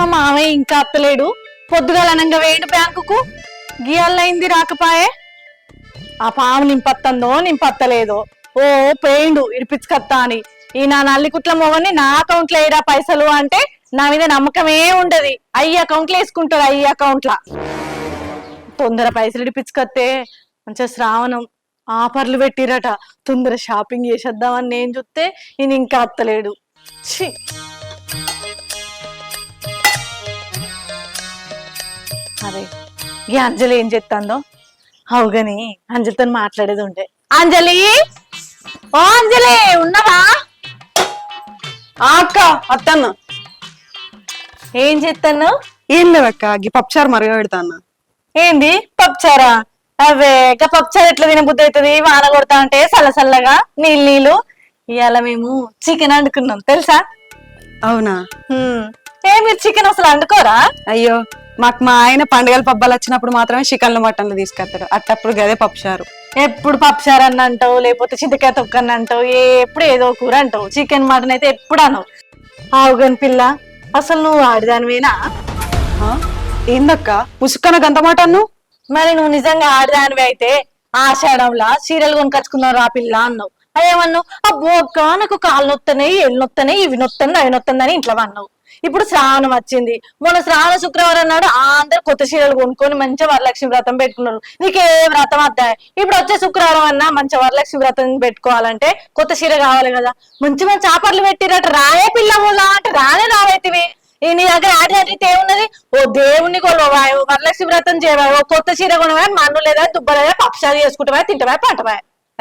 మా మామయ్య ఇంకా అత్తలేడు. పొద్దుగాలనంగా వేయండి బ్యాంకుకు, గియాలైంది రాకపాయే. ఆ పాము నింపత్తలేదో ఓ పేయిండు ఇడిపించుకత్తా అని. ఈ నా నల్లికుట్ల మొగని నా అకౌంట్లో వేయరా పైసలు అంటే నా మీద నమ్మకమే ఉండదు. అకౌంట్లో వేసుకుంటారు, అకౌంట్లా. తొందర పైసలు ఇడిపించుకత్తే మంచిగా శ్రావణం ఆఫర్లు పెట్టిరట, తొందర షాపింగ్ చేసేద్దామని నేను చూస్తే ఈయన ఇంకా అత్తలేడు. ఛీ, అరే ఈ అంజలి ఏం చెప్తాందో అవుగాని అంజలితో మాట్లాడేది ఉంటే. అంజలి, ఓ అంజలి ఉన్నావా? అక్క అత్తన్న ఏం చెప్తాను? ఏం లేదక్క, గీ పప్పుచారు మరగ పెడతాన్న. ఏంది పప్పుచారా? అవే పప్పుచారు ఎట్లా తినబుద్ధి అవుతుంది? వాన కొడతా అంటే చల్లగా నీళ్ళు. ఇవాళ మేము చికెన్ వండుకున్నాం తెలుసా? అవునా? మీరు చికెన్ అసలు వండుకోరా? అయ్యో, మాకు మా ఆయన పండుగల పబ్బాలు వచ్చినప్పుడు మాత్రమే చికెన్లు మటన్లు తీసుకొస్తాడు. అట్టప్పుడు గదే పప్పుచారు. ఎప్పుడు పప్పుచారు అన్న అంటావు, లేకపోతే చింతకాయ తొక్కన్న అంటావు, ఎప్పుడు ఏదో కూర అంటావు. చికెన్ మటన్ అయితే ఎప్పుడు అనవు. ఆవుగని పిల్ల, అసలు నువ్వు ఆడిదానివేనా? ఏందక్క పుసుక్కన గంత మటన్ను? మరి నువ్వు నిజంగా ఆడిదానివి అయితే ఆషాఢంలా చీరలు కొనుకొచ్చుకున్నావు రా పిల్ల అన్నావు. అదేమన్నావు? అబ్బో అక్క నాకు కాళ్ళు నొత్తనాయి, ఎళ్ళు నొత్తనాయి, ఇవి నొత్తంది అవి నొత్తందని ఇంట్లో అన్నావు. ఇప్పుడు శ్రావణం వచ్చింది. మొన్న శ్రావణ శుక్రవారం నాడు అందరు కొత్త చీరలు కొనుక్కొని మంచిగా వరలక్ష్మి వ్రతం పెట్టుకున్నారు. నీకే వ్రతం అద్దాయి. ఇప్పుడు వచ్చే శుక్రవారం అన్నా మంచిగా వరలక్ష్మి వ్రతం పెట్టుకోవాలంటే కొత్త చీర కావాలి కదా. మంచి మంచి ఆఫర్లు పెట్టిరట. రాయే పిల్లములా అంటే రావేతివి. నీ దగ్గర ఆడితే ఏమున్నది? ఓ దేవుణ్ణి కొలవా, వరలక్ష్మి వ్రతం చేయవా, ఓ కొత్త చీర కొనవా, మన్ను లేదా దుబ్బలేదా, పప్పుసారి చేసుకుంటావా, తింటావా, పంటవా.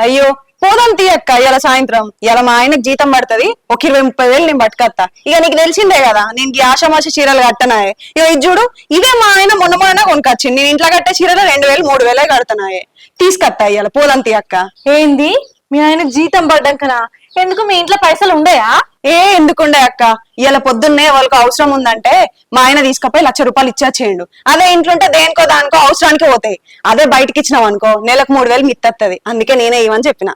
అయ్యో పోదాం తీయక్క, ఇలా సాయంత్రం. ఇలా మా ఆయనకు జీతం పడుతుంది, ఒక 20-30 నేను పట్టుకత్తా. ఇక నీకు తెలిసిందే కదా నేను ఈ ఆషామాష చీరలు కట్టనాయే. ఇక ఇది చూడు, ఇవే మా ఆయన మొన్న కొనుకొచ్చింది. నేను ఇంట్లో కట్టే చీరలు 2000-3000 కడుతున్నాయే. తీసుకత్తా ఇలా పోదాం తీయక్క. ఏంది మీ ఆయన జీతం పడ్డాకనా? ఎందుకు మీ ఇంట్లో పైసలు ఉండయా? ఎందుకుండే అక్క, ఇలా పొద్దున్నే వాళ్ళకి అవసరం ఉందంటే మా ఆయన తీసుకపోయి 1,00,000 రూపాయలు ఇచ్చేయండు. అదే ఇంట్లో ఉంటే దేనికో దానికో అవసరానికి పోతాయి. అదే బయటకి ఇచ్చినాం అనుకో నెలకు 3000 మిత్తత్తది. అందుకే నేనే ఇవ్వని చెప్పిన.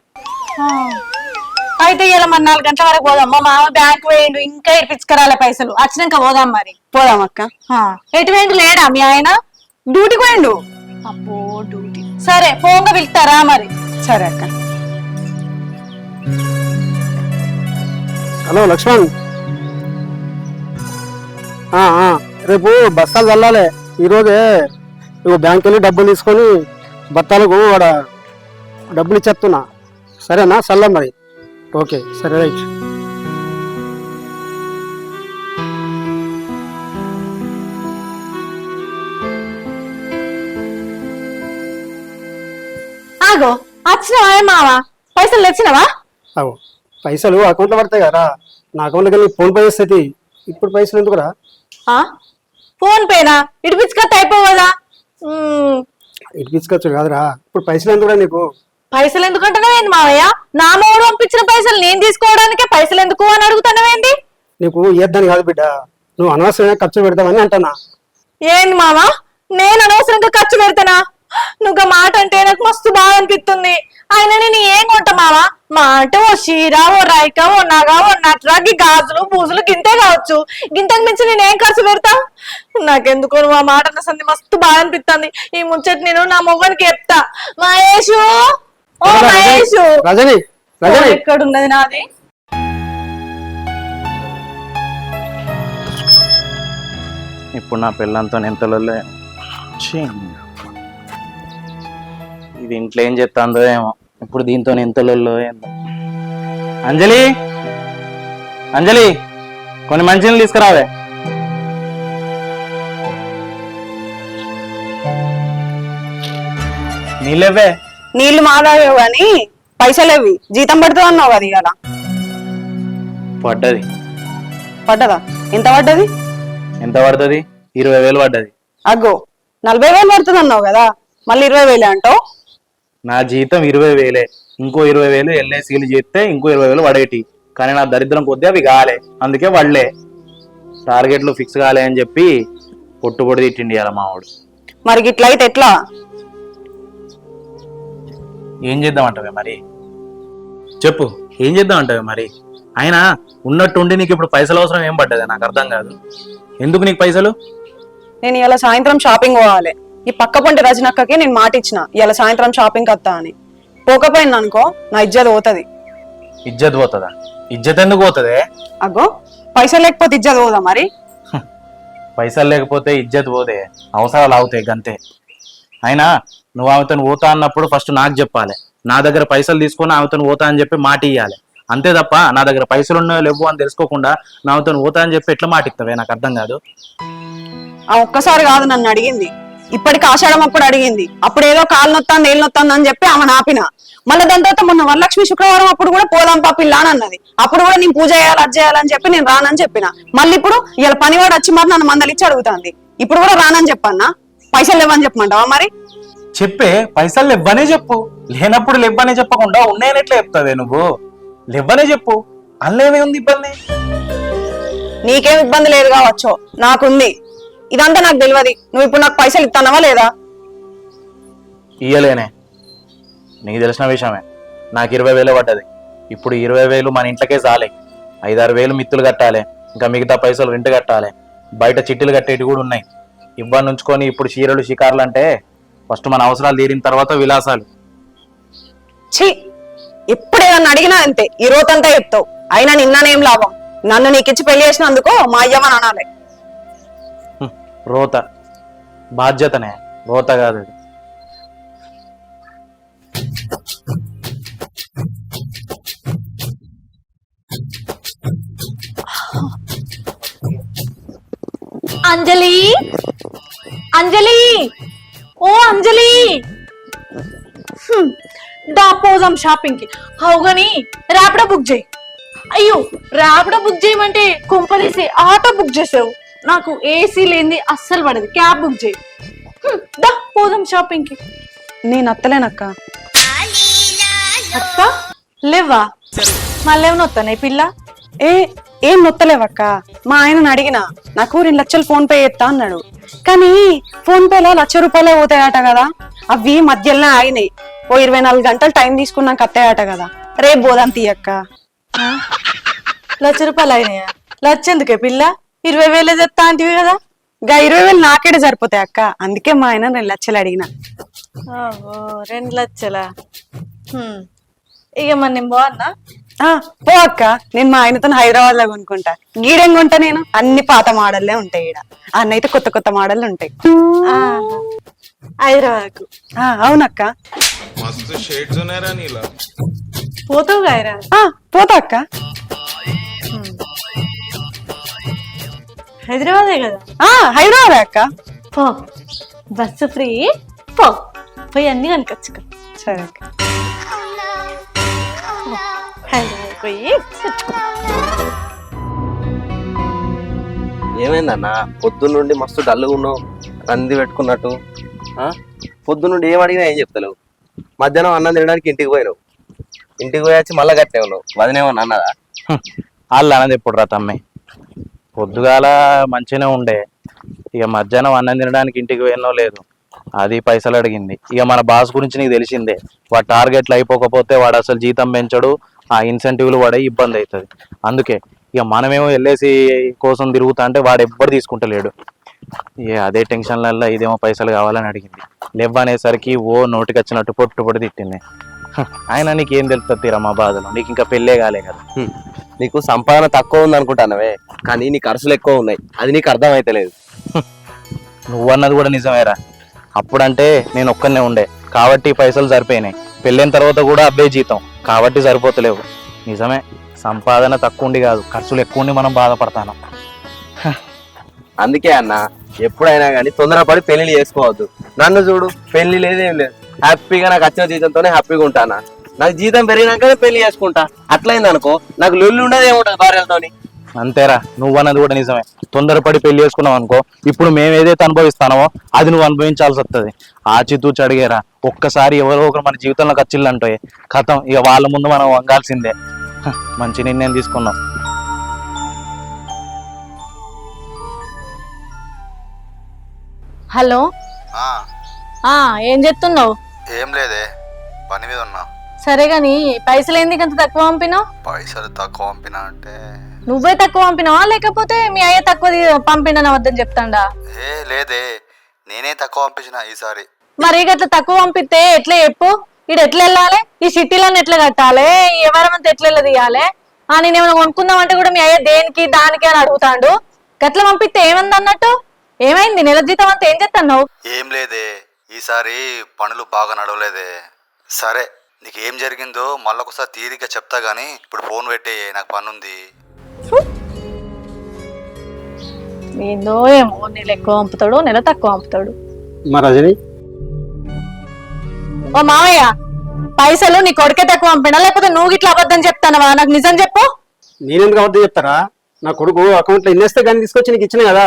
అయితే ఇలా మన 4 గంటల వరకు పోదాం. మా మామ బ్యాంక్ వేయండు, ఇంకా ఇప్పించుకరాలే పైసలు. వచ్చినాక పోదాం. మరి పోదాం అక్క. ఎటువంటి లేడా మీ ఆయన? డ్యూటీకి పోయిండు. అబ్బో డ్యూటీ. సరే పోంగా పిలుస్తారా మరి? సరే అక్క. హలో లక్ష్మణ్, రేపు బస్తాలు చల్లాలి. ఈరోజే బ్యాంక్ వెళ్ళి డబ్బులు తీసుకొని బత్తాలకు వాడ డబ్బులు ఇచ్చేస్తున్నా. సరేనా? చల్లం మరి. ఓకే సరే రైట్. ఆగో వచ్చినవా మావా? పైసలు తెచ్చినవా? అవు పైసలు అకౌంట్లో పడతాయి కదా, నా అకౌంట్లోకి వెళ్ళి ఫోన్ పే చేస్తుంది. ఇప్పుడు పైసలు ఎందుకురా? ఫోన్ పేనా? ఇడిపించుకత్త అయిపోవదా? ఇడిపించుకోవచ్చు కాదురా, ఇప్పుడు పైసలు ఎందుకురా నీకు? పైసలు ఎందుకంటున్నావేంది మావయ్య? నా మూడు పంపించిన పైసలు నేను తీసుకోవడానికే పైసలు ఎందుకు అని అడుగుతున్నావేంది? నీకు ఏద్దని కాదు బిడ్డ, నువ్వు అనవసరంగా ఖర్చు పెడతావని అంటున్నా. ఏంది మావా, నేను అనవసరంగా ఖర్చు పెడతానా? నువ్వు మాట అంటే నాకు మస్తు బాగా అనిపిస్తుంది. ఆయన నేను ఏం కొంటా మావా? మా అంటే ఓ చీర, ఓ రైక, ఓ నగ, ఓ నట్రాకి గాజులు పూజలు గింతే కావచ్చు. గింతకు మించి నేను ఏం ఖర్చు పెడతా? నాకెందుకో నువ్వు ఆ మాట అన్న సంది మస్తు బాగా అనిపిస్తుంది. ఈ ముచ్చట నేను నా మొగనికి చెప్తా. మహేషు, ఓ మహేషు, రజని ఎక్కడున్నది నాది? ఇప్పుడు నా పిల్లంతో ఎంతలో ఇది ఇంట్లో ఏం చెప్తాందో ఏమో. ఇప్పుడు దీంతో ఎంతలో ఏందో. అంజలి, అంజలి కొన్ని మంచినీళ్ళు తీసుకురావే. నీళ్ళవే. నీళ్లు మాదావేవు గాని పైసలేవి. జీతం పడుతుంది అన్నావు కదా ఇవాళ. పడ్డదా? ఎంత పడ్డది? ఎంత పడుతుంది? 20,000 పడ్డది. అగ్గో 40,000 పడుతుంది అన్నావు కదా, మళ్ళీ 20,000 అంటావు? నా జీతం 20,000. ఇంకో 20,000 ఎల్ఐసీలు చేస్తే ఇంకో 20,000 పడేటి. కానీ నా దరిద్రం కొద్ది అవి కాలే, అందుకే పడలే. టార్గెట్లు ఫిక్స్ కాలే అని చెప్పి పొట్టు తిట్టిండి అలా మావాడు. మరి ఇట్లా అయితే ఎట్లా? ఏం చేద్దామంటావే మరి? చెప్పు, ఏం చేద్దామంటావే మరి? ఆయన ఉన్నట్టుండి నీకు ఇప్పుడు పైసలు అవసరం ఏం పడ్డది? నాకు అర్థం కాదు. ఎందుకు నీకు పైసలు? నేను ఇలా సాయంత్రం షాపింగ్ పోవాలి. ఈ పక్క పొంటి రజనక్కకి నేను మాట ఇచ్చిన ఇలా సాయంత్రం షాపింగ్ వస్తా అని. పోకపోయినా అనుకో నా ఇజ్జత్ పోతుంది. ఇజ్జత్ పోతుందా? ఇజ్జత్ ఎందుకు పోతుంది? అగ్గో పైసలు లేకపోతే ఇజ్జత్ పోదా మరి? పైసలు లేకపోతే ఇజ్జత్ పోతే అవసరాలు అవుతాయి గంతే. అయినా నువ్వు ఆమెతో పోతా అన్నప్పుడు ఫస్ట్ నాకు చెప్పాలి. నా దగ్గర పైసలు తీసుకొని ఆమెతో పోతా అని చెప్పి మాట ఇయ్యాలి. అంతే తప్ప నా దగ్గర పైసలు ఉన్నాయో లేవు అని తెలుసుకోకుండా నాతో పోతా అని చెప్పి ఎట్లా మాట ఇస్తావే? నాకు అర్థం కాదు. ఆ ఒక్కసారి కాదు నన్ను అడిగింది, ఇప్పటికి ఆషాఢం అప్పుడు అడిగింది. అప్పుడు ఏదో కాలు నొత్తాంది ఏళ్ళు నొత్తాంది అని చెప్పి ఆమె ఆపిన. మళ్ళీ దాని తర్వాత మొన్న వరలక్ష్మి శుక్రవారం అప్పుడు కూడా పోదాంపా పిల్ల అని అన్నది. అప్పుడు కూడా నేను పూజ చేయాలి అది చేయాలని చెప్పి నేను రానని చెప్పిన. మళ్ళీ ఇప్పుడు ఇలా పనివాడు వచ్చి మరి నన్ను మందలిచ్చి అడుగుతాంది. ఇప్పుడు కూడా రానని చెప్పన్నా. పైసలు లేవని చెప్పమంటావా మరి? చెప్పే పైసలు లేవనే చెప్పు. లేనప్పుడు లేవనే చెప్పకుండా ఉన్నాయని ఎట్లా చెప్తావే నువ్వు? లేవనే చెప్పు. అందులోనే ఉంది ఇబ్బంది. నీకేం ఇబ్బంది లేదు కావచ్చు, నాకుంది. ఇదంతా నాకు తెలియదు. నువ్వు ఇప్పుడు నాకు పైసలు ఇస్తానవా లేదా? ఇయ్యలేనే, నీకు తెలిసిన విషయమే. నాకు 20,000 పడ్డది. ఇప్పుడు 20,000 మన ఇంట్లోకే చాలే. 5-6 మిత్తులు కట్టాలి, ఇంకా మిగతా పైసలు రెంట్ కట్టాలి. బయట చిట్టీలు కట్టేటి కూడా ఉన్నాయి. ఇబ్బంది ఉంచుకొని ఇప్పుడు చీరలు షికార్లు అంటే ఫస్ట్ మన అవసరాలు తీరిన తర్వాత విలాసాలు. ఛీ, ఎప్పుడు ఏదన్నా అడిగినా అంతే ఈ రోజంతా చెప్తావు. అయినా నిన్ననేం లాభం? నన్ను నీకిచ్చి పెళ్లి చేసినందుకు మా అయ్యవని అనాలి. రోత బాధ్యతనే, రోత కాదు అది. అంజలి, అంజలి, ఓ అంజలి, దా పోదాం షాపింగ్ కి. అవుగాని ర్యాపిడో బుక్ చేయి. అయ్యో, ర్యాపిడో బుక్ చేయమంటే కొంపదీసి ఆటో బుక్ చేసావు. నాకు ఏసీ లేనిది అస్సలు పడదు. క్యాబ్ బుక్ చేయి. దా పోదాం షాపింగ్ కి. నేను అత్తలేనక్క. అత్త లేవా? మళ్ళేమన్నా వస్తానే పిల్ల? ఏం నొత్తలేవక్క. మా ఆయనను అడిగిన, నాకు 2 లక్షలు ఫోన్ పే చేస్తా అన్నాడు. కానీ ఫోన్ పేలో ₹1,00,000 పోతాయట కదా. అవి మధ్యలో అయినాయి. ఓ 24 గంటలు టైం తీసుకున్నాక అత్తాయట కదా. రేపు పోదాం తీయక్క. ₹1,00,000 అయినాయా? లక్ష ఎందుకే పిల్ల? 20,000 తెస్తా అంటివి కదా. గా 20,000 నాకేడే సరిపోతాయి అక్క. అందుకే మా ఆయన 2 లక్షలు అడిగిన. 2 లక్షలా? ఇక మన నేను బాగున్నా. పో అక్క, నేను మా ఆయనతో హైదరాబాద్ లో కొనుక్కుంటా. గీడెం కొంటా నేను. అన్ని పాత మోడల్లే ఉంటాయి. ఈడ అన్నైతే కొత్త కొత్త మోడల్ ఉంటాయి. హైదరాబాద్? అవునక్క. मस्त शेड्स ఉన్నారా నీలా? పోతావు గాయరా? పోతా అక్క. హైదరాబాదే కదా? హైదరాబాద్ అక్క. పో, బస్సు ఫ్రీ. పో, పోయి అన్ని కనుకొచ్చుకో. సరే అక్క. హైదరాబాద్ పోయి తెచ్చుకో. ఏమైందన్నా పొద్దున్నుండి మస్తు డల్గా ఉన్నావు, రంది పెట్టుకున్నట్టు? పొద్దున్నుండి ఏం అడిగినా ఏం చెప్తలేవు. మధ్యాహ్నం అన్నం తినడానికి ఇంటికి పోయినావు. ఇంటికి పోయి వచ్చి మళ్ళీ గట్టే ఉన్నావు. వదినేమన్నా అన్నదా? వాళ్ళు అన్నది ఎప్పుడు రా తమ్మి? పొద్దుగాల మంచిగానే ఉండే, ఇక మధ్యాహ్నం అన్నం తినడానికి ఇంటికి పోయినో లేదు. అది పైసలు అడిగింది. ఇక మన బాస్ గురించి నీకు తెలిసిందే. వాడు టార్గెట్లు అయిపోకపోతే వాడు అసలు జీతం పెంచడు, ఆ ఇన్సెంటివ్లు వాడే ఇబ్బంది అవుతుంది. అందుకే ఇక మనమేమో ఎల్ఐసి కోసం తిరుగుతా అంటే వాడు ఎవ్వరు తీసుకుంటలేడు. ఇక అదే టెన్షన్లలో ఇదేమో పైసలు కావాలని అడిగింది. లేవనేసరికి ఓ నోటికి వచ్చినట్టు పొట్టు తిట్టింది. ఆయన నీకేం తెలుస్తుంది తీరా మా బాధలు? నీకు ఇంకా పెళ్ళే కాలే కదా. నీకు సంపాదన తక్కువ ఉంది అనుకుంటానవే, కానీ నీ ఖర్చులు ఎక్కువ ఉన్నాయి. అది నీకు అర్థం అయితలేదు. నువ్వన్నది కూడా నిజమేరా. అప్పుడంటే నేను ఒక్కనే ఉండే కాబట్టి పైసలు సరిపోయినాయి. పెళ్ళైన తర్వాత కూడా అబ్బే జీతం కాబట్టి సరిపోతలేవు. నిజమే, సంపాదన తక్కువ ఉండి కాదు, ఖర్చులు ఎక్కువ ఉండి మనం బాధపడతాను. అందుకే అన్న, ఎప్పుడైనా కానీ తొందరపడి పెళ్లి చేసుకోవద్దు. నన్ను చూడు, పెళ్లి లేదేం లేదు. హ్యాపీగా నాకు వచ్చిన జీతంతోనే హ్యాపీగా ఉంటానా. నాకు జీతం పెరిగినాకనే పెళ్లి చేసుకుంటా. అట్లయింది అనుకో, నాకు లొల్లి ఉండదు ఏముంటది భార్యలతోని. అంతేరా, నువ్వన్నది కూడా నిజమే. తొందరపడి పెళ్లి చేసుకున్నావు అనుకో, ఇప్పుడు మేము ఏదైతే అనుభవిస్తానో అది నువ్వు అనుభవించాల్సి వస్తుంది. ఆచితూచి అడిగేరా. ఒక్కసారి ఎవరో ఒకరు మన జీవితంలోకి వచ్చిల్లంటే కథం, ఇక వాళ్ళ ముందు మనం వంగాల్సిందే. మంచి నిర్ణయం తీసుకున్నాం. హలో, ఏం చెప్తున్నావు? ఏం లేదే, పని మీద ఉన్నా. సరే గాని పైసలు ఎందుకు అంత తక్కువ పంపినావు? పైసలు తక్కువ పంపినా అంటే నువ్వే తక్కువ పంపినావా లేకపోతే మీ అయ్య తక్కువ పంపినా వద్దని చెప్తాండా? లేదే, నేనే తక్కువ పంపించిన ఈసారి. మరి అట్లా తక్కువ పంపిస్తే ఎట్లా చెప్పు? ఇటు ఎట్లా వెళ్ళాలి? ఈ సిటీలను ఎట్లా కట్టాలి? ఎవరమంతా ఎట్లా తీయాలి? నేనేమైనా కొనుక్కుందామంటే కూడా మీ అయ్య దేనికి దానికి అని అడుగుతాండు. గట్ల పంపిస్తే ఏమంది అన్నట్టు? ఏమైంది? నెల జీతం అంతా ఏం చేస్తున్నావు? ఏం లేదే, ఈసారి పనులు బాగా నడవలేదే. సరే, నీకు ఏం జరిగిందో మళ్ళొకసారి తీరిక చెప్తా గానీ ఇప్పుడు ఫోన్ పెట్టే, నాకు పని ఉంది. ఏందో ఏమో, నెల ఎక్కువ పంపుతాడు, నెల తక్కువ పంపుతాడు. మా రజని, ఓ మావయ్య, పైసలు నీ కొడుకే తక్కువ పంపినా లేకపోతే నువ్వు ఇట్లా అబద్ధం చెప్తానవా? నాకు నిజం చెప్పు. నేనెందుకు అబద్ధం చెప్తారా? నా కొడుకు అకౌంట్ లో ఇన్నేస్తే కానీ తీసుకొచ్చి నీకు ఇచ్చిన కదా.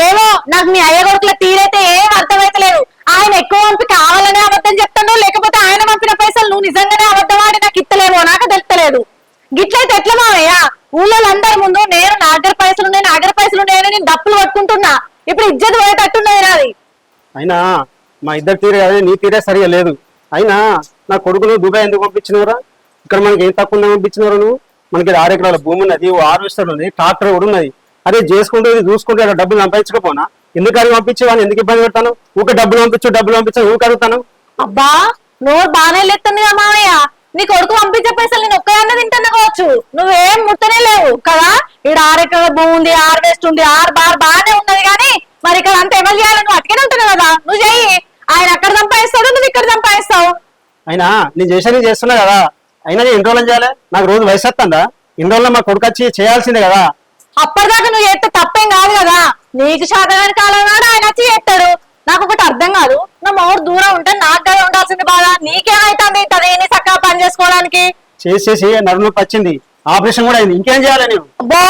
ఏమో, నాకు మీ అయ్య కొడుకుల తీరైతే ఏం అర్థమైతలేదు. ఆయన ఎక్కువ పంపి కావాలనే అబద్ధం చెప్తాడు, లేకపోతే ఆయన పంపిన పైసలు నువ్వు నిజంగానే అబద్ధం ఆడి నాకు ఇస్తలేమో నాకు తెలుస్తలేదు. గిట్లయితే ఎట్లా మావయ్య? ఊళ్ళో అందరి ముందు నేను నా దగ్గర పైసలు ఉన్నాయని నేను డప్పులు పట్టుకుంటున్నా. ఇప్పుడు ఇజ్జత్ పోయేటట్టున్నది నాది. అయినా మా ఇద్దరు తీరే అదే, నీ తీరే సరిగా లేదు. అయినా నా కొడుకును దుబాయ్ ఎందుకు పంపించినవరా? ఇక్కడ మనకి ఏం తక్కువ ఉందని పంపించినవరా నువ్వు? మనకి 6 ఎకరాల భూమి ఉన్నది, హార్వెస్టర్ ఉంది, ట్రాక్టర్ కూడా ఉన్నది. అదే చేసుకుంటూ చూసుకుంటూ అక్కడ డబ్బులు సంపాదించకపోనా? ఎందుకు అడిగి పంపించి వాళ్ళని ఎందుకు ఇబ్బంది పెడతాను? ఊక డబ్బులు పంపించు ఊక అడుగుతాను. అబ్బా, నోరు బాగానే లేస్తుందిగా మావయ్య. నీ కొడుకు పంపించే పైసలు నేను ఒక్కదాన్నే తింటాను కావచ్చు, నువ్వేం ముట్టనే లేవు కదా. ఇక్కడ 6 ఎకరాల భూమి ఉంది, హార్వెస్ట్ ఉంది, బాగానే ఉన్నది. కానీ మరి ఇక్కడ అంతా ఎవరు చేయాలి? నువ్వు అట్కనే ఉంటున్నావు కదా, నువ్వు చెయ్యి. ఆయన అక్కడ సంపాదిస్తాడు, నువ్వు ఇక్కడ సంపాదిస్తావు. అయినా నేను చేస్తున్నా కదా. అయినా నేను 2 రోజులు చేయాలి? నాకు రోజు వయసు వస్తుందా? 2 రోజుల్లో మా కొడుకు వచ్చి చేయాల్సిందే కదా. అప్పటిదాకా నువ్వు చేస్తే తప్పేం కాదు కదా. నీకు శాతగాని కాలం నాడు ఆయన వచ్చి చేస్తాడు. నాకు ఒకటి అర్థం కాదు, నా మౌడు దూరం ఉంటే నాకు కదా ఉండాల్సింది బాధ. నీకేమైతుంది నీ చక్కగా పని చేసుకోవడానికి? చేసి నడునొప్పి వచ్చింది, ఆపరేషన్ కూడా అయింది. ఇంకేం చేయాలి నేను? అబ్బో,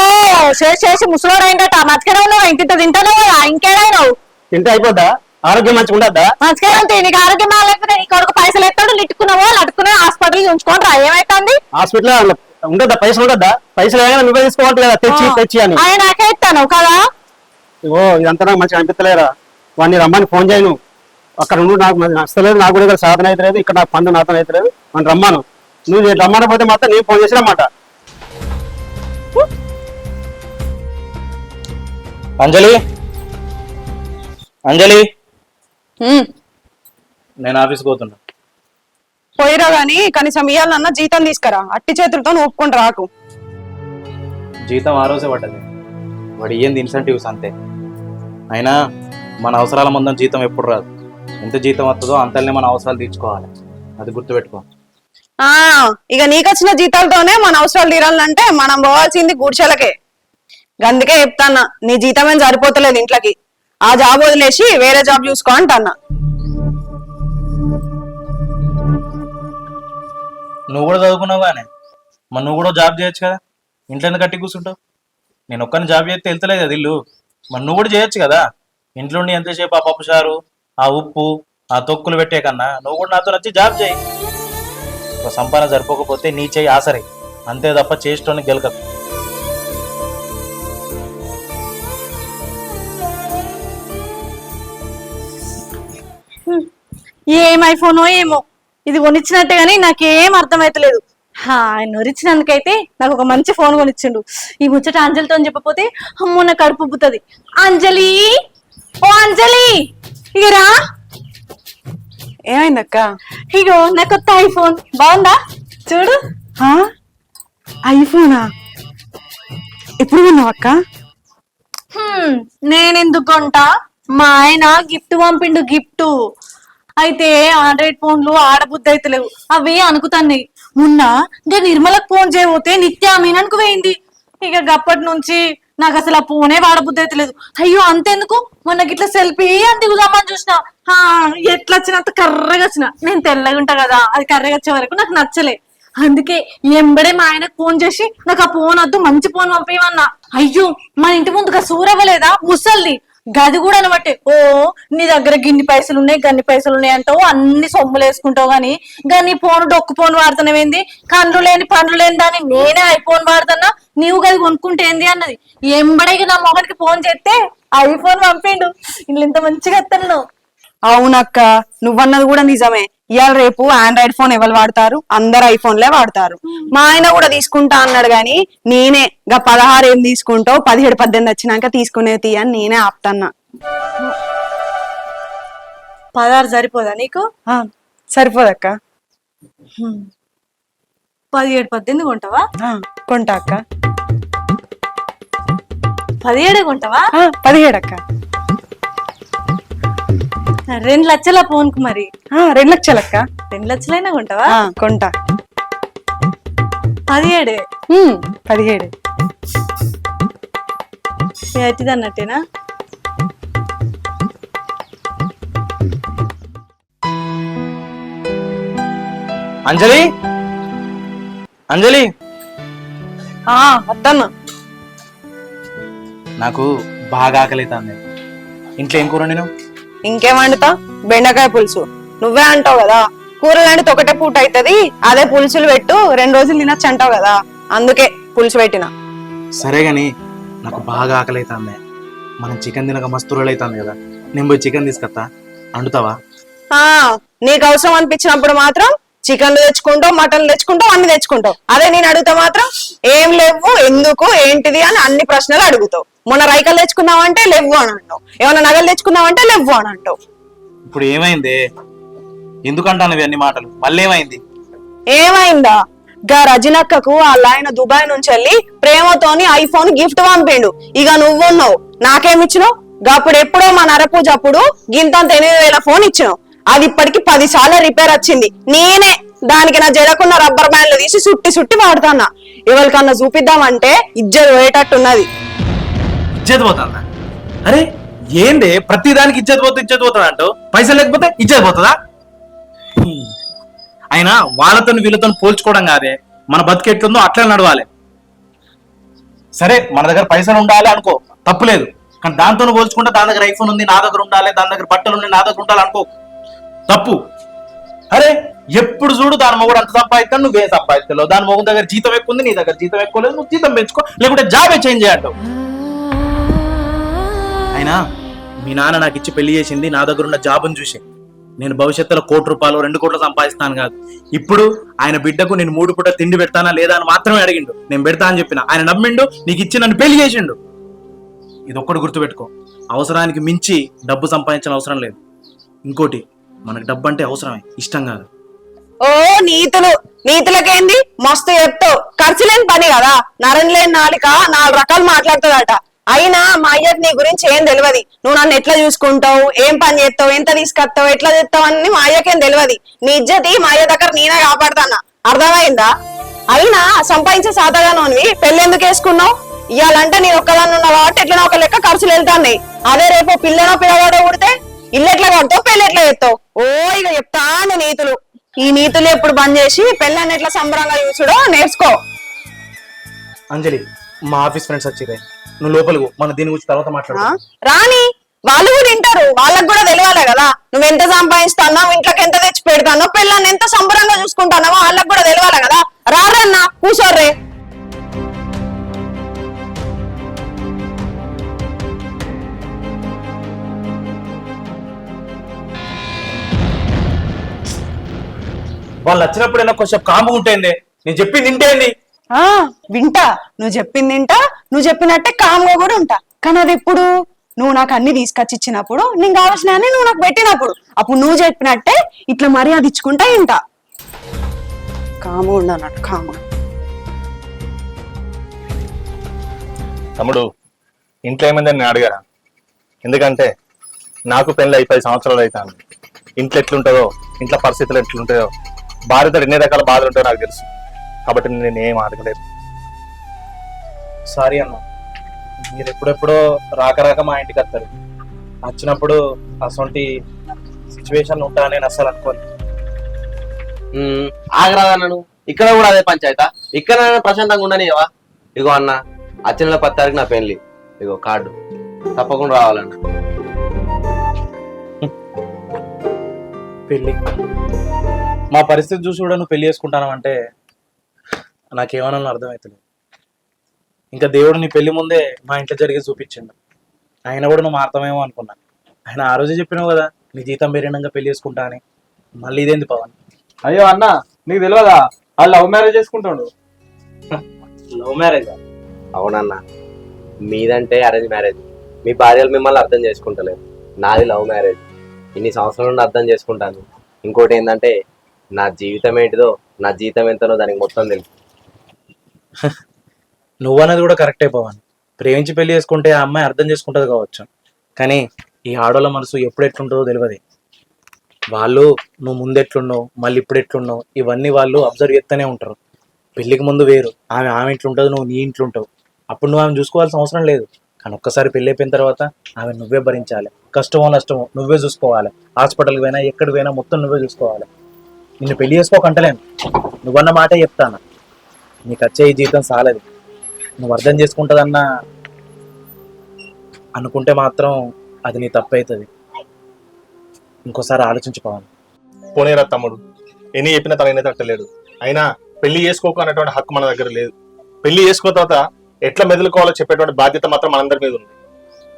చేసి ముసలోడు అయిందట. మంచిగానే ఉన్నావు, ఇంత తింటానే కదా, ఇంకేడైనావు? తింటే అయిపోద్దా? ఆరోగ్యం మంచిగా ఉండద్దా? మంచిగానే ఉంటుంది. నీకు ఆరోగ్యం బాగాలేకపోతే నీ కొడుకు పైసలు ఎత్తాడు, లట్టుకునే హాస్పిటల్ ఉంచుకోండి రా. ఏమైతుంది? హాస్పిటల్ ఉండద్దా? పైసలు ఉండద్దా? పైసలు ఏమైనా నువ్వే తీసుకోవాలి కదా, తెచ్చి అని. ఆయన నాకే ఇస్తాను కదా. ఓ, ఇదంతా నాకు మంచిగా అనిపించలేరా? వాడిని రమ్మని ఫోన్ చేయను. అక్కడ నుండి నాకు నచ్చలేదు, నాకు కూడా ఇక్కడ సాధన అయితే లేదు, ఇక్కడ నాకు పండు నాతన అయితే లేదు. మనం రమ్మను. నువ్వు రమ్మనకపోతే మాత్రం నేను ఫోన్ చేసినమాట. అంజలి, నేను ఆఫీస్కి పోతున్నా. పోయిరా గాని కనీసం ఇయ్యాలన్నా జీతం తీసుకురా. అట్టి చేతులతో ఒప్పుకుంటా రాకు. జీతం ఆ రోజే పడ్డది, వాడు ఏంది ఇన్సెంటివ్స్ అంతే. అయినా మన అవసరాల ముందు జీతం ఎప్పుడు రాదు. ఎంత జీతం వస్తుందో అంతల్ని మన అవసరాలు తీర్చుకోవాలి, అది గుర్తుపెట్టుకో. ఇక నీకొచ్చిన జీతాలతోనే మన అవసరాలు తీరాలంటే మనం పోవాల్సింది గుడిచెలకే. అందుకే చెప్తాన్నా, నీ జీతం ఏం సరిపోతలేదు ఇంట్లోకి. ఆ జాబ్ వదిలేసి వేరే జాబ్ చూసుకో అంటన్నా. నువ్వు కూడా చదువుకున్నావు కానీ మరి నువ్వు కూడా జాబ్ చేయొచ్చు కదా. ఇంట్లో ఎందుకు కట్టి కూర్చుంటావు? నేను ఒక్కరిని జాబ్ చేస్తే వెళ్తలేదు కదా ఇల్లు. మరి నువ్వు కూడా చేయొచ్చు కదా. ఇంట్లో ఉండి ఎంతసేపు ఆ పప్పు చారు, ఆ ఉప్పు, ఆ తొక్కులు పెట్టే కన్నా నువ్వు కూడా నాతో వచ్చి జాబ్ చేయి. ఒక సంపాదన సరిపోకపోతే నీ చేయి ఆసరే, అంతే తప్ప చేసేటోని గెలకదు. ఏం ఐఫోనో ఏమో, ఇది కొనిచ్చినట్టే గానీ నాకేం అర్థమైతలేదు. ఆయన కొనిచ్చినందుకైతే నాకు ఒక మంచి ఫోన్ కొనిచ్చిండు. ఈ ముచ్చట అంజలితో చెప్పపోతే అమ్మో నా కడుపు ఉబ్బుతుంది. అంజలి, ఓ అంజలి, ఇగరా. ఏమైందక్క? ఇగో నా కొత్త ఐఫోన్, బాగుందా చూడు. ఐఫోనా? ఎప్పుడు కొన్నావు అక్క? నేనెందుకు కొంటా, మా ఆయన గిఫ్ట్ పంపిండు. గిఫ్ట్ అయితే ఆండ్రాయిడ్ ఫోన్లు ఆడబుద్ధి అయితే లేవు, అవి అనుకుతాన్నాయి. మొన్న నేను నిర్మలకు ఫోన్ చేయబోతే నిత్య మీననుకు పోయింది. ఇక గప్పటి నుంచి నాకు అసలు ఆ ఫోనే వాడబుద్ధి అయితే లేదు. అయ్యో అంతెందుకు, మొన్న గిట్లా సెల్ఫీ అని దిగుదామని చూసిన, ఎట్లా వచ్చినంత కర్రగా వచ్చిన. నేను తెల్లగా ఉంటా కదా, అది కర్రగా వచ్చే వరకు నాకు నచ్చలే. అందుకే ఎంబడే మా ఆయనకు ఫోన్ చేసి నాకు ఆ ఫోన్ వద్దు, మంచి ఫోన్ పంపేయమన్నా. అయ్యో మన ఇంటి ముందుగా సూరవ్వలేదా ముసల్ది, గది కూడా అనబట్టే. ఓ నీ దగ్గర గిన్ని పైసలు ఉన్నాయి, గన్ని పైసలు ఉన్నాయి అంటావు, అన్ని సొమ్ములు వేసుకుంటావు గానీ నీ ఫోన్ డొక్కు ఫోన్ వాడుతున్నావేంది? కండ్లు లేని పండ్లు లేని దాన్ని నేనే ఐఫోన్ వాడుతున్నా, నీవు గది కొనుక్కుంటే ఏంది అన్నది. ఎంబడేకి నా మొగడికి ఫోన్ చేస్తే ఐఫోన్ పంపిండు. ఇల్లు ఇంత మంచిగా వస్తాను. అవునక్క, నువ్వన్నది కూడా నిజమే. ఇవాళ రేపు ఆండ్రాయిడ్ ఫోన్ ఎవరు వాడతారు? అందరు ఐఫోన్లే వాడతారు. మా ఆయన కూడా తీసుకుంటా అన్నాడు గాని నేనే 16 ఏం తీసుకుంటావు, 17, 18 వచ్చినాక తీసుకునేది అని నేనే ఆపుతాన్నా. 16 సరిపోదా నీకు? సరిపోదక్క. 17, 18 కొంటావా? కొంటా అక్క. 17 కొంటావా? 17 అక్క. 2 లక్షల ఫోన్ కు మరి 2 లక్షలు అక్క. 2 లక్షలైనా కొంటావా? కొంటా. 17 17 అవుతుంది అన్నట్టేనా? అంజలి, అంజలి, వద్దన్నా. నాకు బాగా ఆకలితాంది. ఇంట్లో ఏం కూర నేను? ఇంకేం వండుతా? బెండకాయ పులుసు. నువ్వే అంటావు కదా కూరలు అంటే ఒకటే పూట అవుతుంది, అదే పులుసులు పెట్టు 2 రోజులు తినొచ్చు అంటావు కదా, అందుకే పులుసు పెట్టిన. సరే గాని నాకు బాగా ఆకలితాంది. మనం చికెన్ తినక మస్తు రోజులు అవుతుంది కదా, నేను పోయి చికెన్ తీసుకొస్తా, వండుతావా? నీకు అవసరం అనిపించినప్పుడు మాత్రం చికెన్లు తెచ్చుకుంటావు, మటన్లు తెచ్చుకుంటావు, అన్ని తెచ్చుకుంటావు. అదే నేను అడుగుతా మాత్రం ఏం లేవు, ఎందుకు, ఏంటిది అని అన్ని ప్రశ్నలు అడుగుతావు. మొన్న రైకలు తెచ్చుకున్నావంటే లేవు అని అంటావు, ఏమన్నా నగలు తెచ్చుకున్నావంటే లేవు అని అంటావు. ఇప్పుడు ఏమైంది? ఎందుకంటాను అన్ని మాటలు? మళ్ళీ ఏమైంది? ఏమైందా? గా రజనక్కకు వాళ్ళ ఆయన దుబాయ్ నుంచి వెళ్ళి ప్రేమతోని ఐఫోన్ గిఫ్ట్ పంపిండు. ఇక నువ్వున్నావు, నాకేమిచ్చినావు? అప్పుడు ఎప్పుడో మా నరపూజ అప్పుడు గింతంత 8,000 ఫోన్ ఇచ్చినావు. అది ఇప్పటికి 10 సార్లు రిపేర్ వచ్చింది. నేనే దానికి నా జడకున్న రబ్బర్ బ్యాండ్లు తీసి సుట్టి వాడుతాన్నా. ఎవరికన్నా చూపిద్దామంటే ఇజ్జత్ పోయేటట్టున్నది. ఇజ్జత్ పోతుందా? అరే ఏంది ప్రతి దానికి ఇజ్జత్ పోతుంది అంటావు? పైసలు లేకపోతే ఇజ్జత్ పోతుందా? అయినా వాళ్ళతో వీళ్ళతో పోల్చుకోవడం కాదే, మన బతికెట్లుందో అట్లా నడవాలి. సరే మన దగ్గర పైసలు ఉండాలి అనుకో, తప్పులేదు. కానీ దాంతో పోల్చుకుంటే దాని దగ్గర ఐఫోన్ ఉంది, నా దగ్గర ఉండాలి, దాని దగ్గర బట్టలు ఉన్నాయి, నా దగ్గర ఉండాలి అనుకో, తప్పు. అరే ఎప్పుడు చూడు దాని మొగుడు అంత సంపాదిస్తాను, నువ్వే సంపాదిస్తావు. దాని మొగుడు దగ్గర జీతం ఎక్కువ ఉంది, నీ దగ్గర జీతం ఎక్కువ లేదు, నువ్వు జీతం పెంచుకో, లేకుంటే జాబే చేంజ్ చేయంటావు. అయినా మీ నాన్న నాకు ఇచ్చి పెళ్లి చేసింది నా దగ్గర ఉన్న జాబుని చూసి. నేను భవిష్యత్తులో 1 కోటి రూపాయలు 2 కోట్లు సంపాదిస్తాను కాదు. ఇప్పుడు ఆయన బిడ్డకు నేను 3 పూట తిండి పెడతానా లేదా అని మాత్రమే అడిగిండు. నేను పెడతా అని చెప్పిన, ఆయన నమ్మిండు, నీకు ఇచ్చి నన్ను పెళ్లి చేసిండు. ఇది ఒక్కటి గుర్తుపెట్టుకో, అవసరానికి మించి డబ్బు సంపాదించిన అవసరం లేదు. ఇంకోటి, మనకు డబ్బు అంటే అవసరమే, ఇష్టం కాదు. ఓ నీతులకేంది మస్తు చెప్తావు. ఖర్చు లేని పని కదా, నరం లేని నాలిక 4 రకాలు మాట్లాడుతుందట. అయినా మా అయ్యకి నీ గురించి ఏం తెలియదు. నువ్వు నన్ను ఎట్లా చూసుకుంటావు, ఏం పని చేస్తావు, ఎంత తీసుకొస్తావు, ఎట్లా చేస్తావు అని మా అయ్యకేం తెలియదు. నీ ఇజ్జతి మా అయ్య దగ్గర నేనే కాపాడుతానా, అర్థమైందా? అయినా సంపాదించే సాతగానోనివి పెళ్ళెందుకు వేసుకున్నావు? ఇవాళంటే నేను ఒక్కదాన్ని ఉన్నా కాబట్టి ఎట్లా ఒక లెక్క ఖర్చులు వెళ్తాయి. అదే రేపు పిల్లనో పిల్లవాడో పుడితే ఇల్లు ఎట్లా కడతావు, పెళ్ళి ఎట్లా చేస్తావు? ఓ ఇక చెప్తాను నీతులు. ఈ నీతులు ఎప్పుడు బంద్ చేసి పెళ్ళని ఎట్లా సంబరంగా చూసుడో నేర్చుకో. అంజలి, మా ఆఫీస్ ఫ్రెండ్స్ వచ్చిరే, నువ్వు లోపలికి మన దీని గురించి తర్వాత మాట్లాడు. రాని, వాళ్ళు కూడా వింటారు, వాళ్ళకి కూడా తెలియాలి కదా. నువ్వు ఎంత సంపాదిస్తావు, ఇంట్లోకి ఎంత తెచ్చి పెడతానో, పిల్లల్ని ఎంత సంబరంగా చూసుకుంటానో వాళ్ళకి కూడా తెలియాలి కదా. రారన్నా, కూర్చోర్రే. వాళ్ళు వచ్చినప్పుడు కొంచెం కాము ఉంటుంది. నేను చెప్పింది వింటేంది? వింటా, నువ్వు చెప్పింది వింటా, నువ్వు చెప్పినట్టే కామ్గా కూడా ఉంటా. కానీ అది ఎప్పుడు నువ్వు నాకు అన్ని తీసుకొచ్చి ఇచ్చినప్పుడు, నీకు కావాల్సిన అన్ని నువ్వు నాకు పెట్టినప్పుడు, అప్పుడు నువ్వు చెప్పినట్టే ఇట్లా మర్యాద ఇచ్చుకుంటా వింటా. కాము ఉండన్నట్టు కాము. తమ్ముడు, ఇంట్లో ఏమైందని నేను అడిగారా? ఎందుకంటే నాకు పెళ్ళి 10 సంవత్సరాలు అవుతాను. ఇంట్లో ఎట్లుంటుందో, ఇంట్లో పరిస్థితులు ఎట్లుంటాయో, భార్యతో ఎన్ని రకాల బాధలు ఉంటాయో నాకు తెలుసు. కాబట్టి నేను ఏం అడగలేదు. సారీ అన్న, మీరు ఎప్పుడెప్పుడో రాక మా ఇంటికి వస్తారు. వచ్చినప్పుడు అసలు సిచ్యువేషన్ ఉంటా నేను అస్సలు అనుకోను. ఆగరాదన్నాను. ఇక్కడ కూడా అదే పంచాయతా. ఇక్కడ ప్రశాంతంగా ఉండనివా? ఇగో అన్న, వచ్చే నెల 10 తారీఖు నా పెళ్లి. ఇగో కార్డు, తప్పకుండా రావాలన్న. పెళ్ళి మా పరిస్థితి చూసి కూడా నువ్వు పెళ్లి చేసుకుంటానంటే నాకేమన్నా అర్థమవుతుంది. ఇంకా దేవుడు నీ పెళ్లి ముందే మా ఇంట్లో జరిగి చూపించిండు. ఆయన కూడా నువ్వు మారుతామేమో అనుకున్నా. ఆయన ఆ రోజే చెప్పినావు కదా నీ జీతం పెరిగినాక పెళ్లి చేసుకుంటా అని. మళ్ళీ ఇదేంది పవన్? అయ్యో అన్న, నీకు తెలియదా వాళ్ళు లవ్ మ్యారేజ్ చేసుకుంటాడు. Love marriage? అవునన్నా, మీదంటే అరేంజ్ మ్యారేజ్. మీ భార్యలు మిమ్మల్ని అర్థం చేసుకుంటలేదు. నాది లవ్ మ్యారేజ్. ఇన్ని సంవత్సరాల నుండి అర్థం చేసుకుంటాను. ఇంకోటి ఏంటంటే నా జీవితం ఏంటిదో, నా జీతం ఎంతనో దానికి మొత్తం తెలుసు. నువ్వన్నది కూడా కరెక్టే పవన్. ప్రేమించి పెళ్లి చేసుకుంటే ఆ అమ్మాయి అర్థం చేసుకుంటది కావచ్చు, కానీ ఈ ఆడోళ్ళ మనసు ఎప్పుడు ఎట్లుంటుందో తెలియదు. వాళ్ళు నువ్వు ముందెట్లున్నావు, మళ్ళీ ఇప్పుడు ఎట్లున్నావు, ఇవన్నీ వాళ్ళు అబ్జర్వ్ చేస్తూనే ఉంటారు. పెళ్లికి ముందు వేరు, ఆమె ఇంట్లో ఉంటుంది, నువ్వు నీ ఇంట్లో ఉంటావు. అప్పుడు నువ్వు ఆమె చూసుకోవాల్సిన అవసరం లేదు. కానీ ఒక్కసారి పెళ్లి అయిపోయిన తర్వాత ఆమె నువ్వే భరించాలి. కష్టమో నష్టమో నువ్వే చూసుకోవాలి. హాస్పిటల్కి పోయినా ఎక్కడికి పోయినా మొత్తం నువ్వే చూసుకోవాలి. నిన్ను పెళ్లి చేసుకోకంటలేను, నువ్వన్న మాటే చెప్తాను. నీకు వచ్చే ఈ జీవితం సాలదు. నువ్వు అర్థం చేసుకుంటుందన్నా అనుకుంటే మాత్రం అది నీ తప్పు అవుతుంది. ఇంకోసారి ఆలోచించుకోవాలి. పోనేరా తమ్ముడు, ఎన్ని చెప్పినా తనైనా తట్టలేడు. అయినా పెళ్లి చేసుకోకు అనేటువంటి హక్కు మన దగ్గర లేదు. పెళ్లి చేసుకున్న తర్వాత ఎట్లా మెదులుకోవాలో చెప్పేటువంటి బాధ్యత మాత్రం మనందరి మీద ఉంది.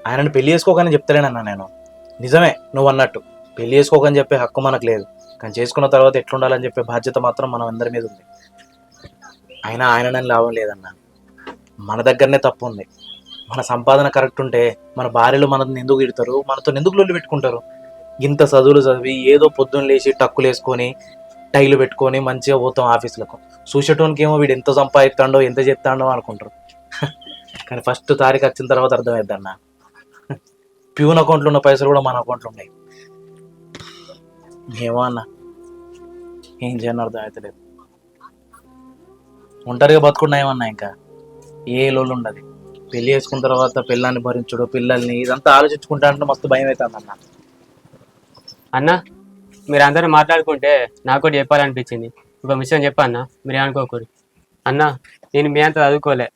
ఆయనను పెళ్లి చేసుకోకని చెప్తలేనన్నా నేను. నిజమే నువ్వు అన్నట్టు, పెళ్లి చేసుకోకని చెప్పే హక్కు మనకు లేదు, కానీ చేసుకున్న తర్వాత ఎట్లుండాలని చెప్పే బాధ్యత మాత్రం మనం అందరి మీద ఉంది. అయినా ఆయనని లాభం లేదన్నా, మన దగ్గరనే తప్పు ఉంది. మన సంపాదన కరెక్ట్ ఉంటే మన భార్యలు మనల్ని ఎందుకు తిడతారు, మనతో ఎందుకు లొల్లి పెట్టుకుంటారు? ఇంత చదువులు చదివి ఏదో పొద్దున్న లేచి టక్కులు వేసుకొని టైలు పెట్టుకొని మంచిగా పోతాం ఆఫీసులకు. చూసేటోనికి ఏమో వీడు ఎంత సంపాదిస్తాడో ఎంత చెప్తాడో అనుకుంటారు. కానీ ఫస్ట్ తారీఖు వచ్చిన తర్వాత అర్థమవుద్దన్న, ప్యూన్ అకౌంట్లో ఉన్న పైసలు కూడా మన అకౌంట్లో ఉన్నాయి. ఏమో అన్న, ఏం చేయని అర్థం అవుతలేదు. ఒంటరిగా బతుకున్నా ఏమన్నా ఇంకా ఏ లోళ్ళు ఉండదు. పెళ్లి చేసుకున్న తర్వాత పిల్లాన్ని భరించుడు, పిల్లల్ని ఇదంతా ఆలోచించుకుంటా అంటే మస్తు భయం అవుతుంది అన్న. అన్న, మీరు అందరూ మాట్లాడుకుంటే నాకు కూడా చెప్పాలనిపించింది. ఒక విషయం చెప్పన్నా, మీరు ఏమనుకోకూడదు. అన్న, నేను మీ అంతా చదువుకోలే,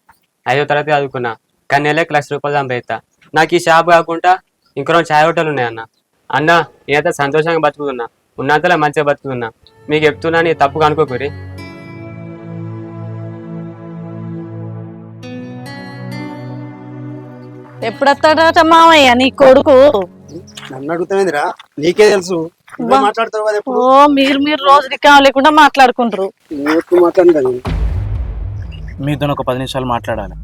5వ తరగతి చదువుకున్నా, కానీ నెలకి ₹1,00,000 సంపాదిస్తా. నాకు ఈ షాప్ కాకుండా ఇంకో 2 ఛాయ్ హోటల్ ఉన్నాయన్న. అన్న, నేనైతే సంతోషంగా బతుకుతున్నా, ఉన్నంతలో మంచిగా బతుకుతున్నా. మీకు చెప్తున్నా, నీ తప్పుగా అనుకోకూరి. ఎప్పుడొస్తాడట మామయ్య నీ కొడుకు? నన్ను అడుగుతావేందిరా, నీకే తెలుసు. మాట్లాడతావు కదా ఎప్పుడు. ఓ మీరు రోజు రికామ్ లేకుండా మాట్లాడుకుంటారు. మాట్లాడతాను, మీతో ఒక 10 నిమిషాలు మాట్లాడాలి.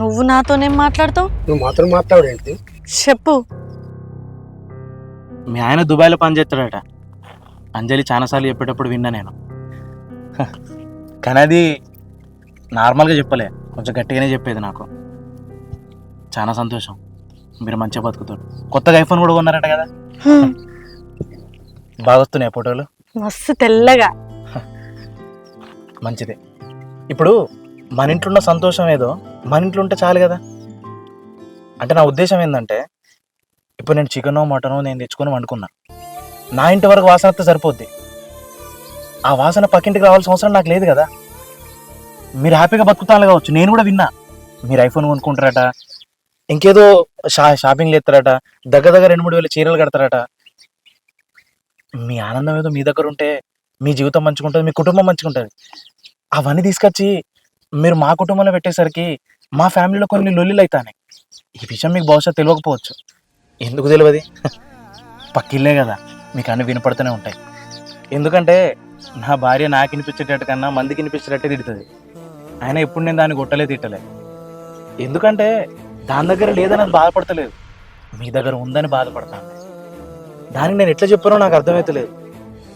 నువ్వు నాతోనేం మాట్లాడతావు? నువ్వు మాత్రం మాట్లాడేంటి? చెప్పు. మీ ఆయన దుబాయ్లో పనిచేస్తాడట. అంజలి చాలాసార్లు చెప్పేటప్పుడు విన్నా నేను. కానీ అది నార్మల్గా చెప్పలే, కొంచెం గట్టిగానే చెప్పేది నాకు. చాలా సంతోషం, మీరు మంచిగా బతుకుతారు. కొత్తగా ఐఫోన్ కూడా కొన్నారట కదా, బాగా వస్తున్నాయి ఫోటోలు, మస్తు తెల్లగా. మంచిదే. ఇప్పుడు మన ఇంట్లో ఉన్న సంతోషం ఏదో మన ఇంట్లో ఉంటే చాలు కదా. అంటే నా ఉద్దేశం ఏంటంటే, ఇప్పుడు నేను చికెనో మటనో నేను తెచ్చుకొని వండుకున్నా, నా ఇంటి వరకు వాసన వస్తే సరిపోద్ది. ఆ వాసన పక్కింటికి రావాల్సిన అవసరం నాకు లేదు కదా. మీరు హ్యాపీగా బతుకుతాను కావచ్చు. నేను కూడా విన్నా మీరు ఐఫోన్ కొనుక్కుంటారట, ఇంకేదో షాపింగ్లు ఎత్తారట, దగ్గర 2-3 వేల చీరలు కడతారట. మీ ఆనందం ఏదో మీ దగ్గర ఉంటే మీ జీవితం మంచిగా ఉంటుంది, మీ కుటుంబం మంచిగా ఉంటుంది. అవన్నీ తీసుకొచ్చి మీరు మా కుటుంబంలో పెట్టేసరికి మా ఫ్యామిలీలో కొన్ని లొల్లిలు అవుతాయి. ఈ విషయం మీకు బహుశా తెలియకపోవచ్చు. ఎందుకు తెలియదు? పక్కిల్లే కదా, మీకు అన్ని వినపడుతూనే ఉంటాయి. ఎందుకంటే నా భార్య నాకు వినిపించేటట్టు కన్నా మందికి వినిపించేటట్టే తిడుతుంది. అయినా ఎప్పుడు నేను దాన్ని కొట్టలే తిట్టలే. ఎందుకంటే దాని దగ్గర లేదని బాధపడతలేదు, మీ దగ్గర ఉందని బాధపడతాను. దానికి నేను ఎట్లా చెప్పానో నాకు అర్థమవుతలేదు.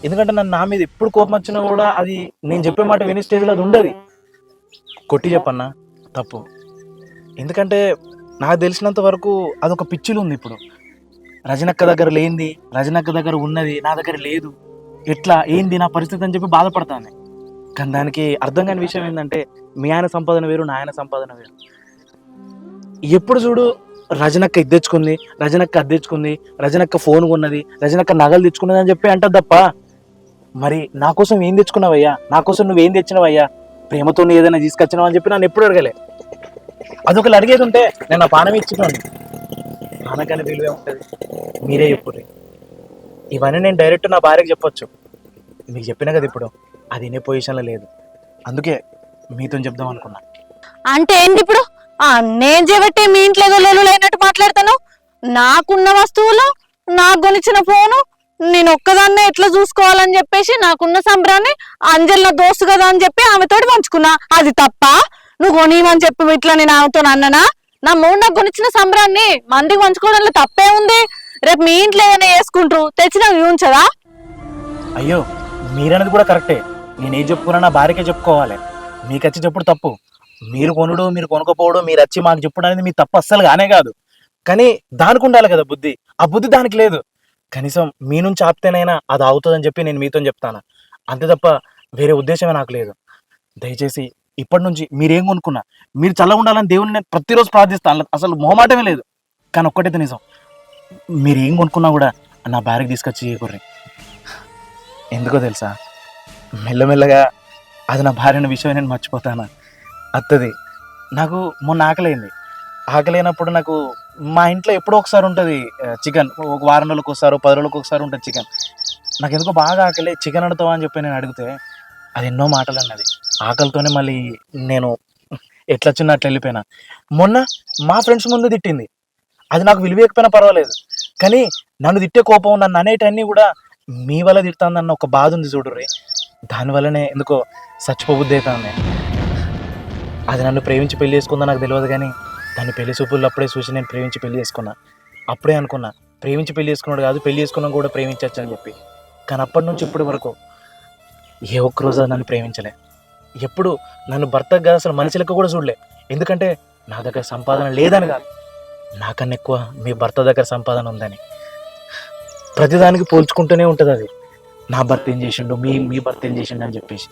ఎందుకంటే నన్ను నా మీద ఎప్పుడు కోపం వచ్చినా కూడా అది నేను చెప్పే మాట విని స్టేజ్లో అది ఉండదు. కొట్టి చెప్పన్నా తప్పు. ఎందుకంటే నాకు తెలిసినంత వరకు అదొక పిచ్చిలు ఉంది. ఇప్పుడు రజనక్క దగ్గర లేనిది రజనక్క దగ్గర ఉన్నది నా దగ్గర లేదు, ఎట్లా ఏంది నా పరిస్థితి అని చెప్పి బాధపడతాను. కానీ దానికి అర్థం కాని విషయం ఏంటంటే, మీ ఆయన సంపాదన వేరు, నా ఆయన సంపాదన వేరు. ఎప్పుడు చూడు రజనక్క ఇది తెచ్చుకుంది, రజనక్క అది తెచ్చుకుంది, రజనక్క ఫోన్ కొన్నది, రజనక్క నగలు తెచ్చుకున్నది అని చెప్పి అంటది తప్ప, మరి నా కోసం ఏం తెచ్చుకున్నావయ్యా, నా కోసం నువ్వేం తెచ్చినావయ్యా, ప్రేమతో ఏదైనా తీసుకొచ్చినావు అని చెప్పి నన్ను ఎప్పుడు అడగలే. అదొకరు అడిగేది ఉంటే నేను నా పానం ఇచ్చినాను. పానకని విలువే ఉంటుంది, మీరే చెప్పుర్రి. ఇవన్నీ నేను డైరెక్ట్ నా భార్యకి చెప్పొచ్చు, మీకు చెప్పినా కదా. ఇప్పుడు అది వినే పొజిషన్లో లేదు, అందుకే మీతో చెప్దాం అనుకున్నా. అంటే ఏంటి ఇప్పుడు? నేను చేయబట్టి మీ ఇంట్లో ఏదో లొల్లు అయినట్టు మాట్లాడతాను. నాకున్న వస్తువులు, నాకు కొనిచ్చిన ఫోను, నేను ఒక్కదాన్నే ఎట్లా చూసుకోవాలని చెప్పేసి నాకున్న సంబరాన్ని అంజల్ నా దోస్తు కదా అని చెప్పి ఆమెతోటి పంచుకున్నా. అది తప్ప నువ్వు కొనివని చెప్పి ఇట్లా నేను ఆమెతో అన్ననా? నా మూడు నాకు కొనిచ్చిన సంబరాన్ని మందికి పంచుకోవడంలో తప్పే ఉంది. రేపు మీ ఇంట్లో ఏదైనా వేసుకుంటారు తెచ్చి నాకు చూంచదా? అయ్యో మీరన్నది కూడా కరెక్టే. నేను ఏం చెప్పుకున్నా నా భార్యకే చెప్పుకోవాలి. మీకు వచ్చి చెప్పుడు తప్పు. మీరు కొనుడు మీరు కొనుక్కపోవడం మీరు వచ్చి మాకు చెప్పుడు అనేది మీ తప్పు అస్సలు కానే కాదు. కానీ దానికి ఉండాలి కదా బుద్ధి. ఆ బుద్ధి దానికి లేదు. కనీసం మీ నుంచి ఆపితేనైనా అది అవుతుందని చెప్పి నేను మీతో చెప్తాను. అంతే తప్ప వేరే ఉద్దేశమే నాకు లేదు. దయచేసి ఇప్పటి నుంచి మీరేం కొనుక్కున్నా మీరు చల్లగా ఉండాలని దేవుని నేను ప్రతిరోజు ప్రార్థిస్తాను. అసలు మొహమాటమే లేదు. కానీ ఒక్కటైతే నిజం, మీరు ఏం కొనుక్కున్నా కూడా నా భార్యకి తీసుకొచ్చి చేయకూర్రి. ఎందుకో తెలుసా, మెల్లమెల్లగా అది నా భార్యన విషయం నేను మర్చిపోతాను. అత్తది నాకు మొన్న ఆకలైంది. ఆకలైనప్పుడు నాకు మా ఇంట్లో ఎప్పుడో ఒకసారి ఉంటుంది చికెన్. ఒక వారం రోజులకు ఒకసారి 10 రోజులకు ఒకసారి ఉంటుంది చికెన్. నాకు ఎందుకో బాగా ఆకలి, చికెన్ అడుగుతావా అని చెప్పి నేను అడిగితే అది ఎన్నో మాటలు అన్నది. ఆకలితోనే మళ్ళీ నేను ఎట్లా వచ్చిందో అట్లా వెళ్ళిపోయినా. మొన్న మా ఫ్రెండ్స్ ముందు తిట్టింది. అది నాకు విలువేయకపోయినా పర్వాలేదు, కానీ నన్ను తిట్టే కోపం నన్ను అనేటన్నీ కూడా మీ వల్ల తిడుతుందన్న ఒక బాధ ఉంది చూడుర్రి. దానివల్లనే ఎందుకో చచ్చిపోబుద్ధి అవుతుంది. అది నన్ను ప్రేమించి పెళ్లి చేసుకుందా నాకు తెలియదు, కానీ దాన్ని పెళ్లి చూపుల్లో అప్పుడే చూసి నేను ప్రేమించి పెళ్లి చేసుకున్నా. అప్పుడే అనుకున్నా ప్రేమించి పెళ్లి చేసుకున్నాడు కాదు, పెళ్లి చేసుకున్నా కూడా ప్రేమించవచ్చు అని చెప్పి. కానీ అప్పటి నుంచి ఇప్పటి వరకు ఏ ఒక్కరోజు నన్ను ప్రేమించలే. ఎప్పుడు నన్ను భర్తగా అసలు మనిషి లెక్క కూడా చూడలే. ఎందుకంటే నా దగ్గర సంపాదన లేదని కాదు, నాకన్నా ఎక్కువ మీ భర్త దగ్గర సంపాదన ఉందని. ప్రతిదానికి పోల్చుకుంటూనే ఉంటుంది అది. నా భర్త ఏం చేసిండు, మీ భర్త ఏం చేసిండు అని చెప్పేసి.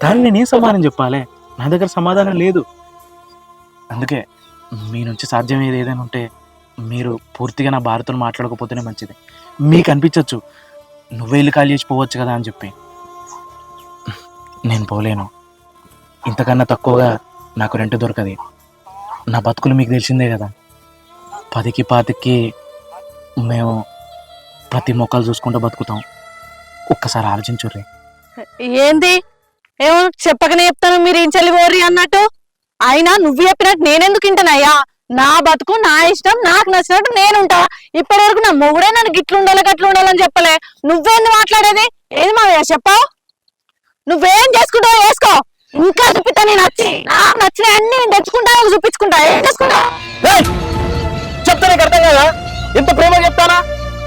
దాన్ని నేనేం సమాధానం చెప్పాలి? నా దగ్గర సమాధానం లేదు. అందుకే మీ నుంచి సాధ్యమయ్యేది ఏదైనా ఉంటే మీరు పూర్తిగా నా భార్యతో మాట్లాడకపోతేనే మంచిది. మీకు అనిపించవచ్చు నువ్వే ఇల్లు ఖాళీ చేసి పోవచ్చు కదా అని చెప్పి. నేను పోలేను. ఇంతకన్నా తక్కువగా నాకు రెంట్ దొరకదు. నా బతుకులు మీకు తెలిసిందే కదా. 10కి 25కి మేము ప్రతి మొక్కలు చూసుకుంటూ బతుకుతాం. ఒక్కసారి ఆలోచించుర్రి. ఏంది ఏమో చెప్పకనే చెప్తాను మీరు ఏం చెల్లిపోర్రి అన్నట్టు. అయినా నువ్వు చెప్పినట్టు నేనెందుకు వింటానయ్యా? నా బతుకు నా ఇష్టం, నాకు నచ్చినట్టు నేను ఉంటా. ఇప్పటి వరకు నా మొగుడే నన్ను గిట్లు ఉండాలి గట్లు ఉండాలని చెప్పలే. నువ్వేంది మాట్లాడేది? ఏది మా చెప్పావు? నువ్వేం చేసుకుంటావో చేసుకో. ఇంకా చూపిస్తా నేను నాకు నచ్చిన అన్ని నేను తెచ్చుకుంటా, చూపించుకుంటా. ఏం చేసుకుంటా చెప్తా, నీకు అర్థం కదా? ఎంత ప్రేమ చెప్తానా?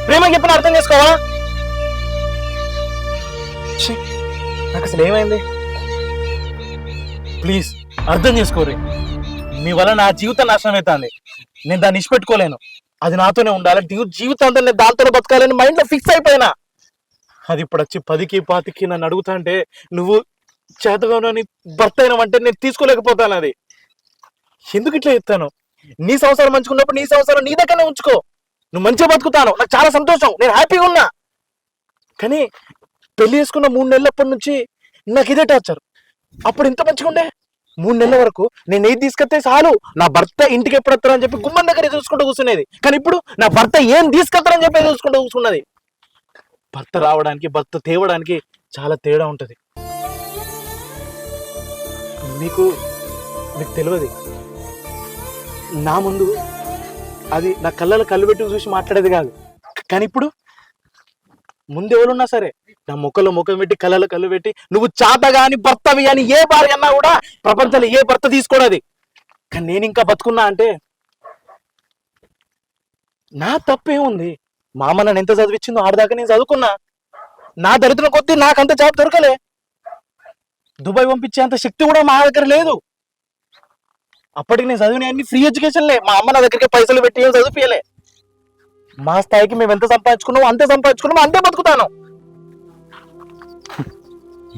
ప్రేమ చెప్పిన అర్థం చేసుకోవా? నాకు అసలు ఏమైంది? ప్లీజ్ అర్థం చేసుకోరు. మీ వల్ల నా జీవితం నాశనం అవుతుంది. నేను దాన్ని ఇష్టపెట్టుకోలేను. అది నాతోనే ఉండాలి. జీవితం అంతా నేను దాంతోనే బతకాలని మైండ్లో ఫిక్స్ అయిపోయినా. అది ఇప్పుడు వచ్చి 10కి 25కి నన్ను అడుగుతా అంటే నువ్వు చేతగాని భర్త అయినావంటే నేను తీసుకోలేకపోతాను. అది ఎందుకు ఇట్లా చెప్తాను? నీ సంవత్సరం మంచుకున్నప్పుడు నీ సంవత్సరం నీ దగ్గరనే ఉంచుకో. నువ్వు మంచిగా బతుకుతాను, నాకు చాలా సంతోషం, నేను హ్యాపీగా ఉన్నా. కానీ పెళ్లి చేసుకున్న 3 నెలలప్పటి నుంచి నాకు ఇదే టార్చర్. అప్పుడు ఇంత మంచిగా ఉండే 3 నెలల వరకు నేను ఏది తీసుకొస్తే చాలు, నా భర్త ఇంటికి ఎప్పుడు వస్తారని చెప్పి గుమ్మం దగ్గర చూసుకుంటూ కూర్చునేది. కానీ ఇప్పుడు నా భర్త ఏం తీసుకొస్తారని చెప్పి చూసుకుంటూ కూర్చున్నది. భర్త రావడానికి భర్త తేవడానికి చాలా తేడా ఉంటుంది. మీకు తెలియదు. నా ముందు అది నా కళ్ళలో కళ్ళు పెట్టి చూసి మాట్లాడేది కాదు. కానీ ఇప్పుడు ముందు ఎవరున్నా సరే నా ముఖంలో ముఖం పెట్టి కళ్ళలో కళ్ళు పెట్టి నువ్వు చాత గాని భర్తవి అని ఏ భార్య అన్నా కూడా ప్రపంచంలో ఏ భర్త తీసుకోడది. కానీ నేను ఇంకా బతుకున్నా అంటే నా తప్పేముంది? మా అమ్మ నన్ను ఎంత చదివించిందో ఆడదాకా నేను చదువుకున్నా. నా దరిద్రం కొద్దీ నాకంత జాబ్ దొరకలే. దుబాయ్ పంపించేంత శక్తి కూడా మా దగ్గర లేదు. అప్పటికి నేను చదివిన అన్ని ఫ్రీ ఎడ్యుకేషన్లే. మా అమ్మ నా దగ్గరికి పైసలు పెట్టి ఏం చదివియలే. మా స్థాయికి మేము ఎంత సంపాదించుకున్నామో అంతే సంపాదించుకున్నామో అంతే బతుకుతాను.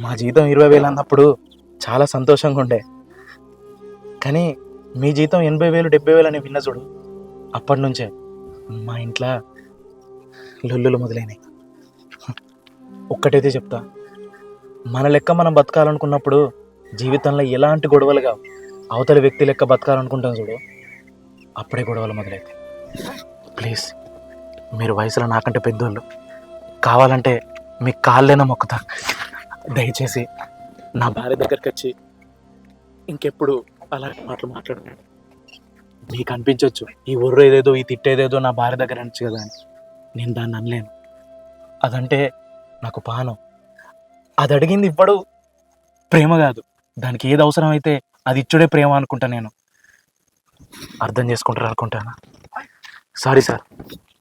మా జీతం 20,000 అన్నప్పుడు చాలా సంతోషంగా ఉండే. కానీ మీ జీతం 80,000 70,000 అని విన్న చూడు, అప్పటి నుంచే మా ఇంట్లో లొల్లులు మొదలైనాయి. ఒక్కటైతే చెప్తా, మన లెక్క మనం బతకాలనుకున్నప్పుడు జీవితంలో ఎలాంటి గొడవలు కావు. అవతల వ్యక్తి లెక్క బతకాలనుకుంటాం చూడు, అప్పుడే గొడవలు మొదలైతాయి. ప్లీజ్, మీరు వయసులో నాకంటే పెద్దోళ్ళు, కావాలంటే మీ కాళ్ళైనా మొక్కుతా. దయచేసి నా భార్య దగ్గరికి వచ్చి ఇంకెప్పుడు అలా మాట్లాడండి. మీకు అనిపించవచ్చు ఈ ఊర్రు ఏదేదో ఈ తిట్టేదేదో నా భార్య దగ్గర అనొచ్చు కదా అని. నేను దాన్ని అనలేను. అదంటే నాకు పానం. అది అడిగింది ఇప్పుడు ప్రేమ కాదు, దానికి ఏది అవసరం అయితే అది ఇచ్చుడే ప్రేమ అనుకుంటా. నేను అర్థం చేసుకుంటారు అనుకుంటాను. సారీ సార్,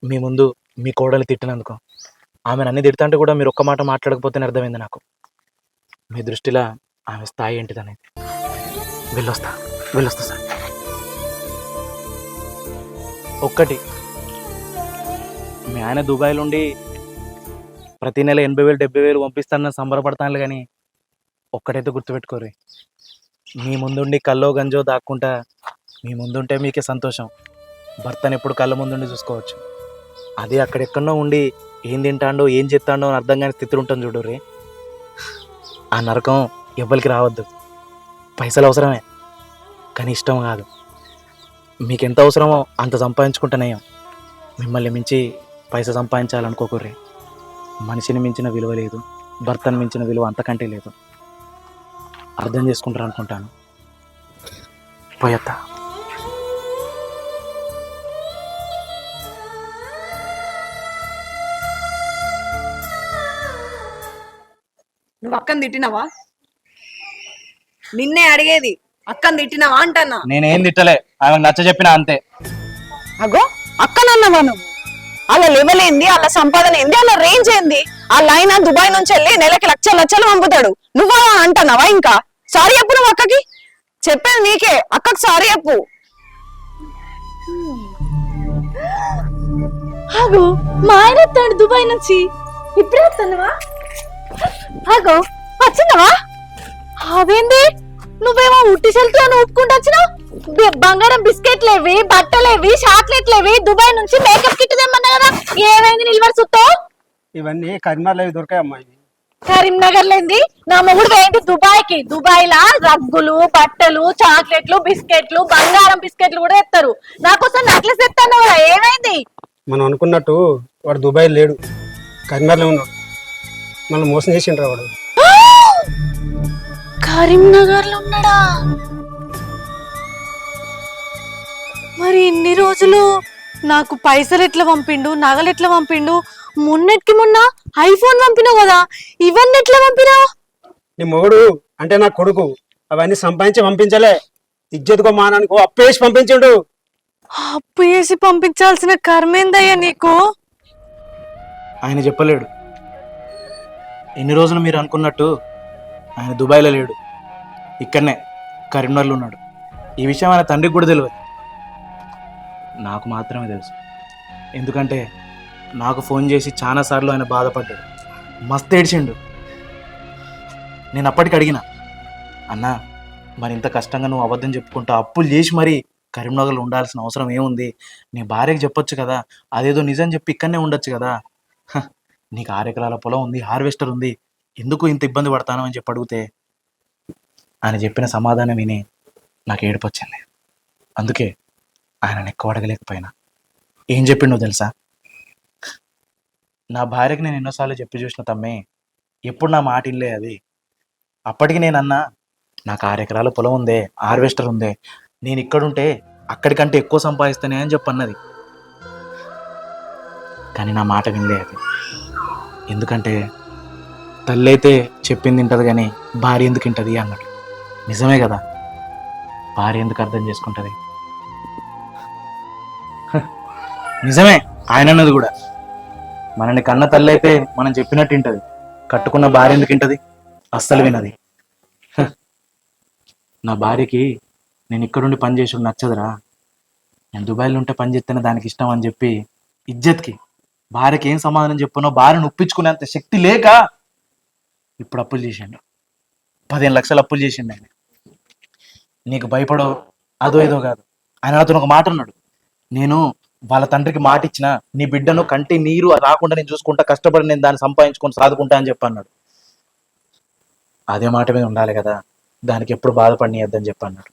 మీ ముందు మీ కోడలు తిట్టినందుకు. ఆమెను అన్ని తిడతా అంటే కూడా మీరు ఒక్క మాట మాట్లాడకపోతేనే అర్థమైంది నాకు మీ దృష్టిలో ఆమె స్థాయి ఏంటిదనేది. వెళ్ళొస్తా సార్. ఒక్కటి, మీ ఆయన దుబాయ్లో ఉండి ప్రతి నెల 80,000 70,000 పంపిస్తానని సంబరపడతాను, కానీ ఒక్కటైతే గుర్తుపెట్టుకోరు, మీ ముందుండి కల్లో గంజో దాక్కుంటా మీ ముందుంటే మీకే సంతోషం. భర్తను ఎప్పుడు కళ్ళ ముందుండి చూసుకోవచ్చు. అదే అక్కడెక్కడో ఉండి ఏం తింటాడో ఏం చెప్తాడో అని అర్థం కాని స్థితిలో ఉంటుంది చూడుర్రి, ఆ నరకం ఎవ్వరికి రావద్దు. పైసలు అవసరమే, కానీ ఇష్టం కాదు. మీకు ఎంత అవసరమో అంత సంపాదించుకుంటేనేయం. మిమ్మల్ని మించి పైసా సంపాదించాలనుకోకుర్రి. మనిషిని మించిన విలువ లేదు, భర్తను మించిన విలువ అంతకంటే లేదు. అర్థం చేసుకుంటారు అనుకుంటాను. పోయత్తా. నువ్వు అక్కని తిట్టినావా? నిన్నే అడిగేది, అక్కని తిట్టినావా అంటన్నా. నేనేం తిట్టలే, ఆమెకు నచ్చ చెప్పినా అంతే. అగో అక్కనన్నావా నువ్వు? వాళ్ళ లెవెల్ ఏంది, వాళ్ళ సంపాదన ఏంది, వాళ్ళ రేంజ్ ఏంది? వాళ్ళ ఆయన దుబాయ్ నుంచి వెళ్ళి నెలకి లక్షలు లక్షలు పంపుతాడు, నువ్వా అంటున్నావా? ఇంకా సారీ చెప్పు, నువ్వు అక్కకి చెప్పేది నీకే, అక్కకి సారీ చెప్పు. ఆగో, మా ఆయన వస్తాడు దుబాయ్ నుంచి. ఇప్పుడే వస్తున్నావా? ఆగో, వచ్చినావా? అదేంది, నువ్వేమో ఉట్టి సెల్తో ఊపుకుంటూ వచ్చినావు? బంగారం బిస్కెట్లేవి, బట్టలేవి, చాక్లెట్లేవి, దుబాయ్ నుంచి మేకప్ కిట్ తెమ్మన్నా కదా, ఏమైంది నిల్వర్ సుత్తో? ఇవన్నీ కరీంనగర్లో దొరికాయి అమ్మా. ఇవి కరీంనగర్ లేంది, నా మొగుడు పోయింది దుబాయ్ కి. దుబాయ్ లా రగ్గులు, బట్టలు, చాక్లెట్లు, బిస్కెట్లు, బంగారం బిస్కెట్లు కూడా తెస్తారు. నాకోసం నెక్లెస్ తెస్తాను కదా, ఏమైంది? మనం అనుకున్నట్టు వాడు దుబాయ్ లేడు, కరీంనగర్లో ఉన్నాడు. మనం మోసం చేసిండ్రా వాడు. కరీంనగర్ లో ఉన్నాడా? మరి ఇన్ని రోజులు నాకు పైసలు ఎట్లా పంపిండు, నగలు ఎట్లా పంపిండు? మొన్నటికి మొన్న ఐఫోన్ పంపినావు కదా, ఇవన్నీ ఎట్లా పంపినావు? నీ మొగుడు అంటే నా కొడుకు, అవన్నీ సంపాదించి పంపించలే, ఇజ్జత్కో మానానికో అప్పు వేసి పంపించిండు. అప్పు చేసి పంపించాల్సిన కర్మేందయ్యా నీకు? ఆయన చెప్పలేడు. ఎన్ని రోజులు మీరు అనుకున్నట్టు ఆయన దుబాయ్లో లేడు, ఇక్కడనే కరీంనగర్లో ఉన్నాడు. ఈ విషయం ఆయన తండ్రికి కూడా తెలియదు, నాకు మాత్రమే తెలుసు. ఎందుకంటే నాకు ఫోన్ చేసి చాలాసార్లు ఆయన బాధపడ్డాడు, మస్తు ఏడ్చిండు. నేను అప్పటికి అడిగిన, అన్నా మరి ఇంత కష్టంగా నువ్వు అబద్ధం చెప్పుకుంటా అప్పులు చేసి మరి కరీంనగర్లో ఉండాల్సిన అవసరం ఏముంది? నీ భార్యకి చెప్పొచ్చు కదా, అదేదో నిజం చెప్పి ఇక్కడనే ఉండొచ్చు కదా. నీకు 6 ఎకరాల పొలం ఉంది, హార్వెస్టర్ ఉంది, ఎందుకు ఇంత ఇబ్బంది పడతాను అని చెప్పి అడిగితే ఆయన చెప్పిన సమాధానం విని నాకు ఏడుపు వచ్చింది. అందుకే ఆయనను ఎక్కువ అడగలేకపోయినా. ఏం చెప్పిండో తెలుసా? నా భార్యకి నేను ఎన్నోసార్లు చెప్పి చూసిన తమ్మే, ఎప్పుడు నా మాట ఇల్లే అది. అప్పటికి నేను అన్నా, నాకు 6 ఎకరాల పొలం ఉందే, హార్వెస్టర్ ఉందే, నేను ఇక్కడుంటే అక్కడికంటే ఎక్కువ సంపాదిస్తానే అని చెప్పన్నది. కానీ నా మాట వినలే అది. ఎందుకంటే తల్లి అయితే చెప్పింది వింటది కానీ భార్య ఎందుకు వింటది అన్నాడు. నిజమే కదా, భార్య ఎందుకు అర్థం చేసుకుంటది? నిజమే, ఆయన అన్నది కూడా. మనని కన్న తల్లి అయితే మనం చెప్పినట్టు వింటది, కట్టుకున్న భార్య ఎందుకు వింటది? అస్సలు వినది. నా భార్యకి నేను ఇక్కడుండి పని చేసి నచ్చదురా, నేను దుబాయ్లో ఉంటే పని చేస్తేనే దానికి ఇష్టం అని చెప్పి ఇజ్జత్కి భార్యకి ఏం సమాధానం చెప్పునో భార్యను ఒప్పించుకునేంత శక్తి లేక ఇప్పుడు అప్పులు చేసిండు. 15 లక్షలు అప్పులు చేసిండు ఆయన. నీకు భయపడో అదో ఏదో కాదు, ఆయన అతను ఒక మాట అన్నాడు, నేను వాళ్ళ తండ్రికి మాట ఇచ్చిన నీ బిడ్డను కంటి నీరు రాకుండా నేను చూసుకుంటా, కష్టపడి నేను దాన్ని సంపాదించుకొని సాదుకుంటా అని చెప్పి అన్నాడు. అదే మాట మీద ఉండాలి కదా, దానికి ఎప్పుడు బాధపడియద్దని చెప్పి అన్నాడు.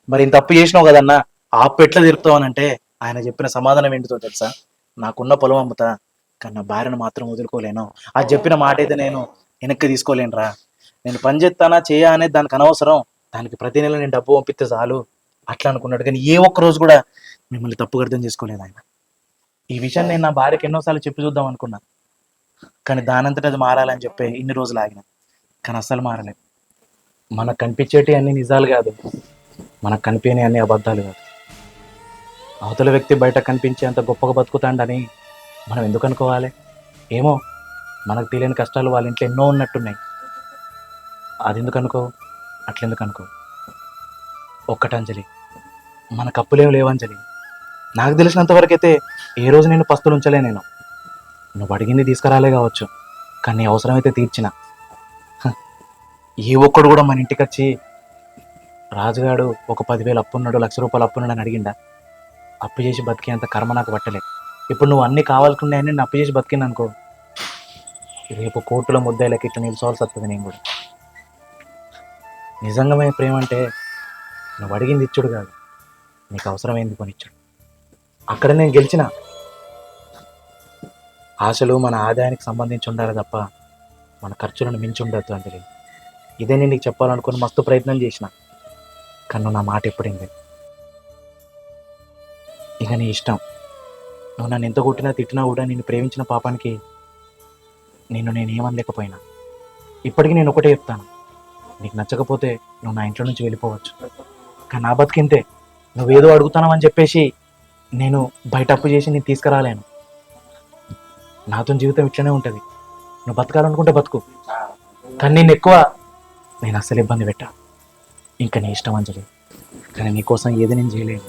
మరి ఇంత అప్పు చేసినావు కదన్నా, ఆ అప్పు ఎట్లా తీరుతావు అని అంటే ఆయన చెప్పిన సమాధానం ఏంటితో తెలుసా? నాకున్న పొలం అమ్ముతా, కానీ నా భార్యను మాత్రం వదులుకోలేను. అది చెప్పిన మాట అయితే నేను వెనక్కి తీసుకోలేనురా. నేను పని చేస్తానా చేయా అనేది దానికి అనవసరం, దానికి ప్రతి నెల నేను డబ్బు పంపిస్తే చాలు అట్లా అనుకున్నాడు. కానీ ఏ ఒక్క రోజు కూడా మిమ్మల్ని తప్పుగా అర్థం చేసుకోలేదు ఆయన. ఈ విషయం నేను నా భార్యకి ఎన్నోసార్లు చెప్పి చూద్దాం అనుకున్నా, కానీ దానంతట అది మారాలని చెప్పి ఇన్ని రోజులు ఆగిన, కానీ అస్సలు మారలేదు. మనకు కనిపించేటి అన్ని నిజాలు కాదు, మనకు కనిపించని అన్ని అబద్ధాలు కాదు. అవతల వ్యక్తి బయట కనిపించే అంత గొప్పగా బతుకుతాడని మనం ఎందుకు అనుకోవాలి? ఏమో, మనకు తెలియని కష్టాలు వాళ్ళ ఇంట్లో ఎన్నో ఉన్నట్టున్నాయి. అది ఎందుకు అనుకో, అట్లెందుకు అనుకో. ఒక్కటి అంజలి, మన కప్పులేం లేవంజలి. నాకు తెలిసినంత వరకు అయితే ఏ రోజు నేను పస్తులు ఉంచలే. నేను నువ్వు అడిగింది తీసుకురాలే కావచ్చు, కానీ అవసరమైతే తీర్చిన. ఏ ఒక్కడు కూడా మన ఇంటికి వచ్చి రాజుగాడు ఒక 10,000 అప్పున్నాడు, 1,00,000 రూపాయలు అప్పున్నాడు అని అడిగిండా? అప్పు చేసి బతికేంత కర్మ నాకు పట్టలే. ఇప్పుడు నువ్వు అన్ని కావాలనుకున్నాయని నేను అప్పు చేసి బతికింది అనుకో, రేపు కోర్టులో ముద్దాయిలకి ఇట్లా నిలుచోవాల్సి వస్తుంది నేను కూడా. నిజంగా ప్రేమ అంటే నువ్వు అడిగింది ఇచ్చుడు కాదు, నీకు అవసరమైంది కొనిచ్చుడు. అక్కడ నేను గెలిచిన. ఆశలు మన ఆదాయానికి సంబంధించి ఉండాలి తప్ప మన ఖర్చులను మించి ఉండద్దు అంజలి. ఇదే నేను నీకు చెప్పాలనుకుని మస్తు ప్రయత్నం చేసిన, కానీ నువ్వు నా మాట ఎప్పుడైంది. ఇక నీ ఇష్టం. నువ్వు నన్ను ఎంత కొట్టినా తిట్టినా కూడా నిన్ను ప్రేమించిన పాపానికి నేను ఏమనలేకపోయినా. ఇప్పటికీ నేను ఒకటే చెప్తాను, నీకు నచ్చకపోతే నువ్వు నా ఇంట్లో నుంచి వెళ్ళిపోవచ్చు, కానీ నా బతికింతే. నువ్వేదో అడుగుతానని చెప్పేసి నేను బయట అప్పు చేసి నేను తీసుకురాలేను. నాతో జీవితం ఇట్లనే ఉంటుంది. నువ్వు బతకాలనుకుంటే బతుకు, కానీ నేను ఎక్కువ నేను అస్సలు ఇబ్బంది పెట్టా. ఇంకా నీ ఇష్టం అంజలి, కానీ నీకోసం ఏది నేను చేయలేను.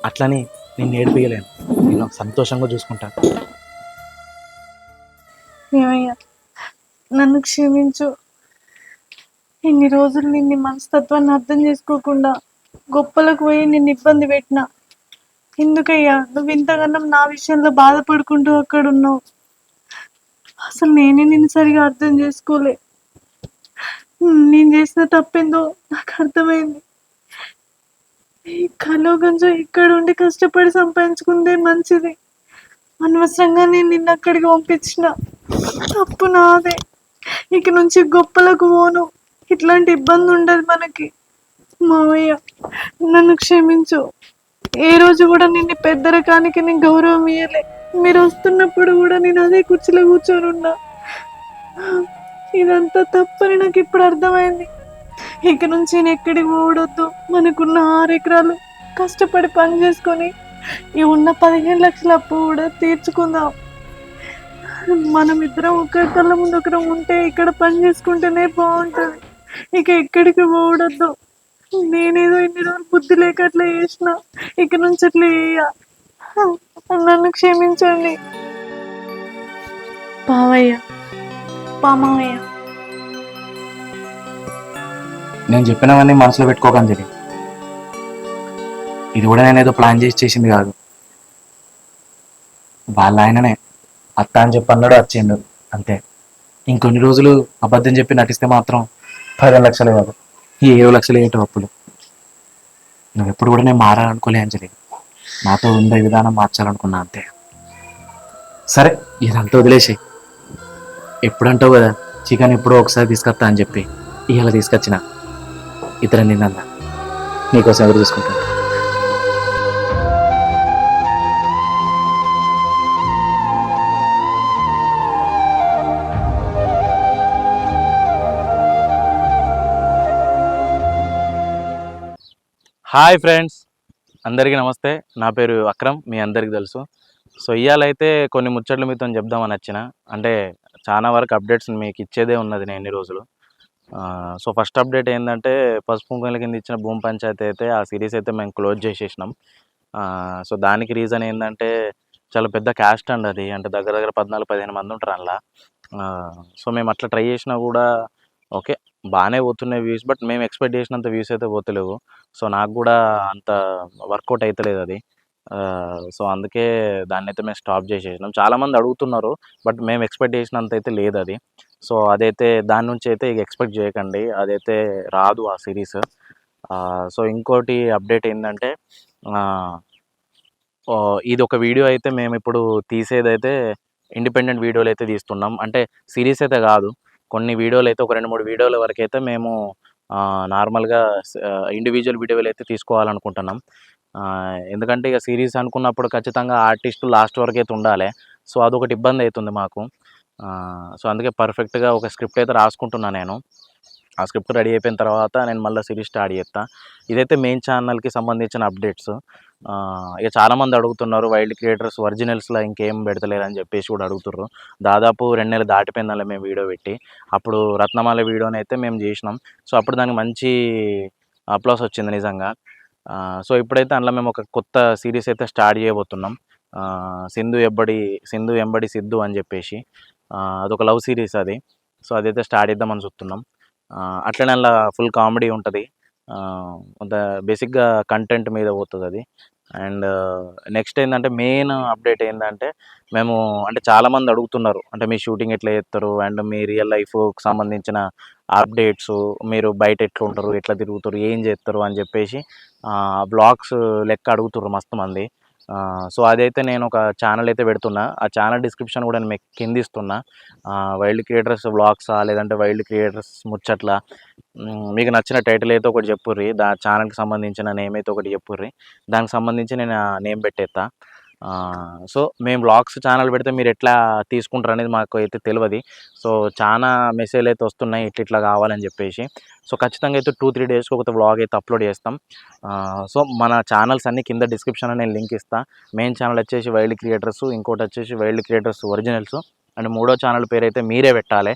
అట్లని నేను ఏడిపియలేను. నేను సంతోషంగా చూసుకుంటా. ఏమయ్యా, నన్ను క్షమించు. ఇన్ని రోజులు నిన్ను మనస్తత్వాన్ని అర్థం చేసుకోకుండా గొప్పలకు పోయి నిన్ను ఇబ్బంది పెట్టినా. ఎందుకయ్యా నువ్వు ఇంతకన్నా నా విషయంలో బాధపడుకుంటూ అక్కడ ఉన్నావు? అసలు నేనే నిన్ను సరిగా అర్థం చేసుకోలే. నేను చేసిన తప్పేందో నాకు అర్థమైంది. ఈ కలోగంజో ఇక్కడ ఉండి కష్టపడి సంపాదించుకుందే మంచిది. అనవసరంగా నేను నిన్ను అక్కడికి పంపించిన. తప్పు నాదే. ఇక నుంచి గొప్పలకు పోను. ఇట్లాంటి ఇబ్బంది ఉండదు మనకి. మావయ్య, నన్ను క్షమించు. ఏ రోజు కూడా నిన్ను పెద్ద రకానికి నేను గౌరవం ఇయ్యలే. మీరు వస్తున్నప్పుడు కూడా నేను అదే కుర్చీలో కూర్చొని ఉన్నా. ఇదంతా తప్పని నాకు ఇప్పుడు అర్థమైంది. ఇక నుంచి నేను ఎక్కడికి పోవడొద్దు. మనకున్న 6 ఎకరాలు కష్టపడి పని చేసుకొని ఈ ఉన్న 15 లక్షల అప్పు కూడా తీర్చుకుందాం. మనం ఇద్దరం ఒకరి కళ్ళ ముందు ఒకరం ఉంటే ఇక్కడ పని చేసుకుంటేనే బాగుంటుంది. ఇక ఎక్కడికి పోవడొద్దు. నేనేదో ఇన్ని రోజులు బుద్ధి లేక అట్లా చేసిన. ఇక నుంచి అట్లా చేయ. నన్ను క్షమించండి. పావయ్య, పామయ్య. నేను చెప్పినవన్నీ మనసులో పెట్టుకోకంజలి. ఇది కూడా నేనేదో ప్లాన్ చేసి చేసింది కాదు. వాళ్ళ ఆయననే అత్త అని చెప్పి అన్నాడు, వచ్చిండు అంతే. ఇంకొన్ని రోజులు అబద్ధం చెప్పి నటిస్తే మాత్రం 15 లక్షలు కాదు, ఈ 7 లక్షలు ఏంటో అప్పులు. నువ్వు ఎప్పుడు కూడా నేను మారాలనుకోలే అంజలి. నాతో ఉండే విధానం మార్చాలనుకున్నా అంతే. సరే, ఇదంతా వదిలేసి ఎప్పుడంటావు కదా చికెన్ ఎప్పుడో ఒకసారి తీసుకొస్తా అని చెప్పి ఇవాళ తీసుకొచ్చిన. ఇతర నిన్న నీకోసం ఎదురు చూసుకుంటాను. హాయ్ ఫ్రెండ్స్, అందరికీ నమస్తే. నా పేరు అక్రమ్, మీ అందరికీ తెలుసు. సో ఇవాళైతే కొన్ని ముచ్చట్లు మీతో చెప్దామని వచ్చిన. అంటే చాలా వరకు అప్డేట్స్ మీకు ఇచ్చేదే ఉన్నది నేను ఎన్ని రోజులు. సో ఫస్ట్ అప్డేట్ ఏంటంటే, పసుపు కుంకుమల కింద ఇచ్చిన భూమి పంచాయతీ అయితే ఆ సిరీస్ అయితే మేము క్లోజ్ చేసేసినాం. సో దానికి రీజన్ ఏంటంటే, చాలా పెద్ద క్యాస్ట్ అండి అది. అంటే దగ్గర దగ్గర 14-15 మంది ఉంటారు అందులో. సో మేము అట్లా ట్రై చేసినా కూడా ఓకే బాగానే పోతున్నాయి వ్యూస్, బట్ మేము ఎక్స్పెక్ట్ చేసినంత వ్యూస్ అయితే పోతలేవు. సో నాకు కూడా అంత వర్కౌట్ అవుతలేదు అది. సో అందుకే దాన్ని అయితే మేము స్టాప్ చేసేసినాం. చాలామంది అడుగుతున్నారు, బట్ మేము ఎక్స్పెక్ట్ చేసినంత అయితే లేదు అది. సో అదైతే దాని నుంచి అయితే ఇక ఎక్స్పెక్ట్ చేయకండి, అదైతే రాదు ఆ సిరీస్. సో ఇంకోటి అప్డేట్ ఏంటంటే, ఇది ఒక వీడియో అయితే మేము ఇప్పుడు తీసేదైతే ఇండిపెండెంట్ వీడియోలు అయితే తీస్తున్నాం. అంటే సిరీస్ అయితే కాదు, కొన్ని వీడియోలు అయితే ఒక 2-3 వీడియోల వరకు అయితే మేము నార్మల్గా ఇండివిజువల్ వీడియోలు అయితే తీసుకోవాలనుకుంటున్నాం. ఎందుకంటే ఇక సిరీస్ అనుకున్నప్పుడు ఖచ్చితంగా ఆర్టిస్టు లాస్ట్ వరకు అయితే ఉండాలి. సో అదొకటి ఇబ్బంది అవుతుంది మాకు. సో అందుకే పర్ఫెక్ట్గా ఒక స్క్రిప్ట్ అయితే రాసుకుంటున్నాను నేను. ఆ స్క్రిప్ట్ రెడీ అయిపోయిన తర్వాత నేను మళ్ళీ సిరీస్ స్టార్ట్ చేస్తా. ఇదైతే మెయిన్ ఛానల్కి సంబంధించిన అప్డేట్స్. ఇక చాలామంది అడుగుతున్నారు వైల్డ్ క్రియేటర్స్ ఒరిజినల్స్లో ఇంకేం పెడతలేరు అని చెప్పేసి కూడా అడుగుతుర్రు. దాదాపు 2 నెలలు దాటిపోయింది అలా మేము వీడియో పెట్టి. అప్పుడు రత్నమాల వీడియోని అయితే మేము చేసినాం. సో అప్పుడు దానికి మంచి అప్లాస్ వచ్చింది నిజంగా. సో ఇప్పుడైతే అందులో మేము ఒక కొత్త సిరీస్ అయితే స్టార్ట్ చేయబోతున్నాం. సింధు ఎంబడి సిద్ధు అని చెప్పేసి. అదొక లవ్ సిరీస్ అది. సో అదైతే స్టార్ట్ చేద్దామని చూస్తున్నాం. అట్లనే అలా ఫుల్ కామెడీ ఉంటుంది. కొంత బేసిక్గా కంటెంట్ మీద పోతుంది అది. అండ్ నెక్స్ట్ ఏంటంటే మెయిన్ అప్డేట్ ఏంటంటే మేము అంటే చాలామంది అడుగుతున్నారు అంటే మీ షూటింగ్ ఎట్లా చేస్తారు అండ్ మీ రియల్ లైఫ్కి సంబంధించిన అప్డేట్స్, మీరు బయట ఎట్లా ఉంటారు, ఎట్లా తిరుగుతారు, ఏం చేస్తారు అని చెప్పేసి బ్లాగ్స్ లెక్క అడుగుతుర్రు మస్తు మంది. సో అదైతే నేను ఒక ఛానల్ అయితే పెడుతున్నా. ఆ ఛానల్ డిస్క్రిప్షన్ కూడా నేను మీకు కింద ఇస్తున్నా. వైల్డ్ క్రియేటర్స్ బ్లాగ్సా లేదంటే వైల్డ్ క్రియేటర్స్ ముచ్చట్లా మీకు నచ్చిన టైటిల్ అయితే ఒకటి చెప్పుర్రి. ఛానల్కి సంబంధించిన నేమ్ అయితే ఒకటి చెప్పుర్రి. దానికి సంబంధించి నేను ఆ నేమ్ పెట్టేస్తా. సో మేము బ్లాగ్స్ ఛానల్ పెడితే మీరు ఎట్లా తీసుకుంటారు అనేది మాకు అయితే తెలియదు. సో చాలా మెసేజ్లు అయితే వస్తున్నాయి ఇట్లా కావాలని చెప్పేసి. సో ఖచ్చితంగా అయితే 2-3 డేస్కి ఒక బ్లాగ్ అయితే అప్లోడ్ చేస్తాం. సో మన ఛానల్స్ అన్ని కింద డిస్క్రిప్షన్లో నేను లింక్ ఇస్తాను. మెయిన్ ఛానల్ వచ్చేసి వైల్డ్ క్రియేటర్స్, ఇంకోటి వచ్చేసి వైల్డ్ క్రియేటర్స్ ఒరిజినల్స్, అండ్ 3వ ఛానల్ పేరు అయితే మీరే పెట్టాలి.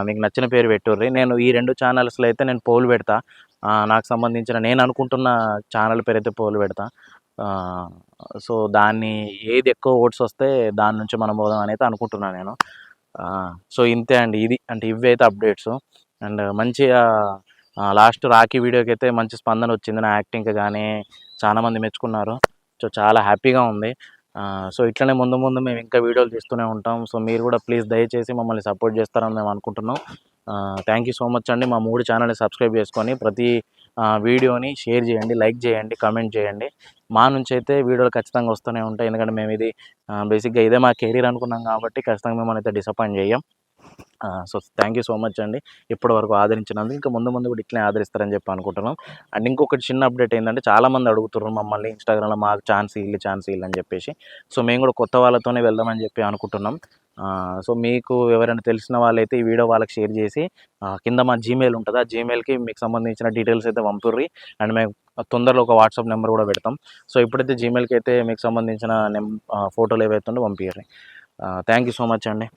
మీకు నచ్చిన పేరు పెట్టుర్రి. నేను ఈ 2 ఛానల్స్లో అయితే నేను పోల్ పెడతా. నాకు సంబంధించిన నేను అనుకుంటున్న ఛానల్ పేరు అయితే పోల్ పెడతా. సో దాన్ని ఏది ఎక్కువ ఓట్స్ వస్తే దాని నుంచి మనం పోదాం అని అయితే అనుకుంటున్నాను నేను. సో ఇంతే అండి. ఇది అంటే ఇవి అయితే అప్డేట్స్. అండ్ మంచిగా లాస్ట్ రాఖీ వీడియోకి అయితే మంచి స్పందన వచ్చింది. నా యాక్టింగ్కి కానీ చాలామంది మెచ్చుకున్నారు. సో చాలా హ్యాపీగా ఉంది. సో ఇట్లనే ముందు ముందు మేము ఇంకా వీడియోలు తీస్తూనే ఉంటాం. సో మీరు కూడా ప్లీజ్ దయచేసి మమ్మల్ని సపోర్ట్ చేస్తారని మేము అనుకుంటున్నాం. థ్యాంక్ యూ సో మచ్ అండి. మా 3 ఛానల్ని సబ్స్క్రైబ్ చేసుకొని ప్రతి వీడియోని షేర్ చేయండి, లైక్ చేయండి, కామెంట్ చేయండి. మా నుంచి అయితే వీడియోలు ఖచ్చితంగా వస్తూనే ఉంటాయి. ఎందుకంటే మేము ఇది బేసిక్గా ఇదే మా కెరీర్ అనుకున్నాం కాబట్టి ఖచ్చితంగా మిమ్మల్ని అయితే డిసప్పాయింట్ చేయం. So thank you so much అండి ఇప్పటి వరకు ఆదరించినందుకు. ఇంకా ముందు ముందు కూడా ఇట్లనే ఆదరిస్తారని చెప్పి అనుకుంటున్నాం. అండ్ ఇంకొకటి చిన్న అప్డేట్ ఏంటంటే చాలామంది అడుగుతున్నారు మమ్మల్ని ఇన్స్టాగ్రామ్లో మాకు ఛాన్స్ ఇల్లు అని చెప్పేసి. సో మేము కూడా కొత్త వాళ్ళతోనే వెళ్దామని చెప్పి అనుకుంటున్నాం. సో మీకు ఎవరైనా తెలిసిన వాళ్ళైతే ఈ వీడియో వాళ్ళకి షేర్ చేసి కింద మా జీమెయిల్ ఉంటుంది. ఆ జీమెయిల్కి మీకు సంబంధించిన డీటెయిల్స్ అయితే పంపుర్రి. అండ్ మేము తొందరలో ఒక వాట్సాప్ నెంబర్ కూడా పెడతాం. సో ఇప్పుడైతే జీమెయిల్కి అయితే మీకు సంబంధించిన ఫోటోలు ఏవైతే ఉందో పంపించండి. థ్యాంక్ యూ సో మచ్ అండి.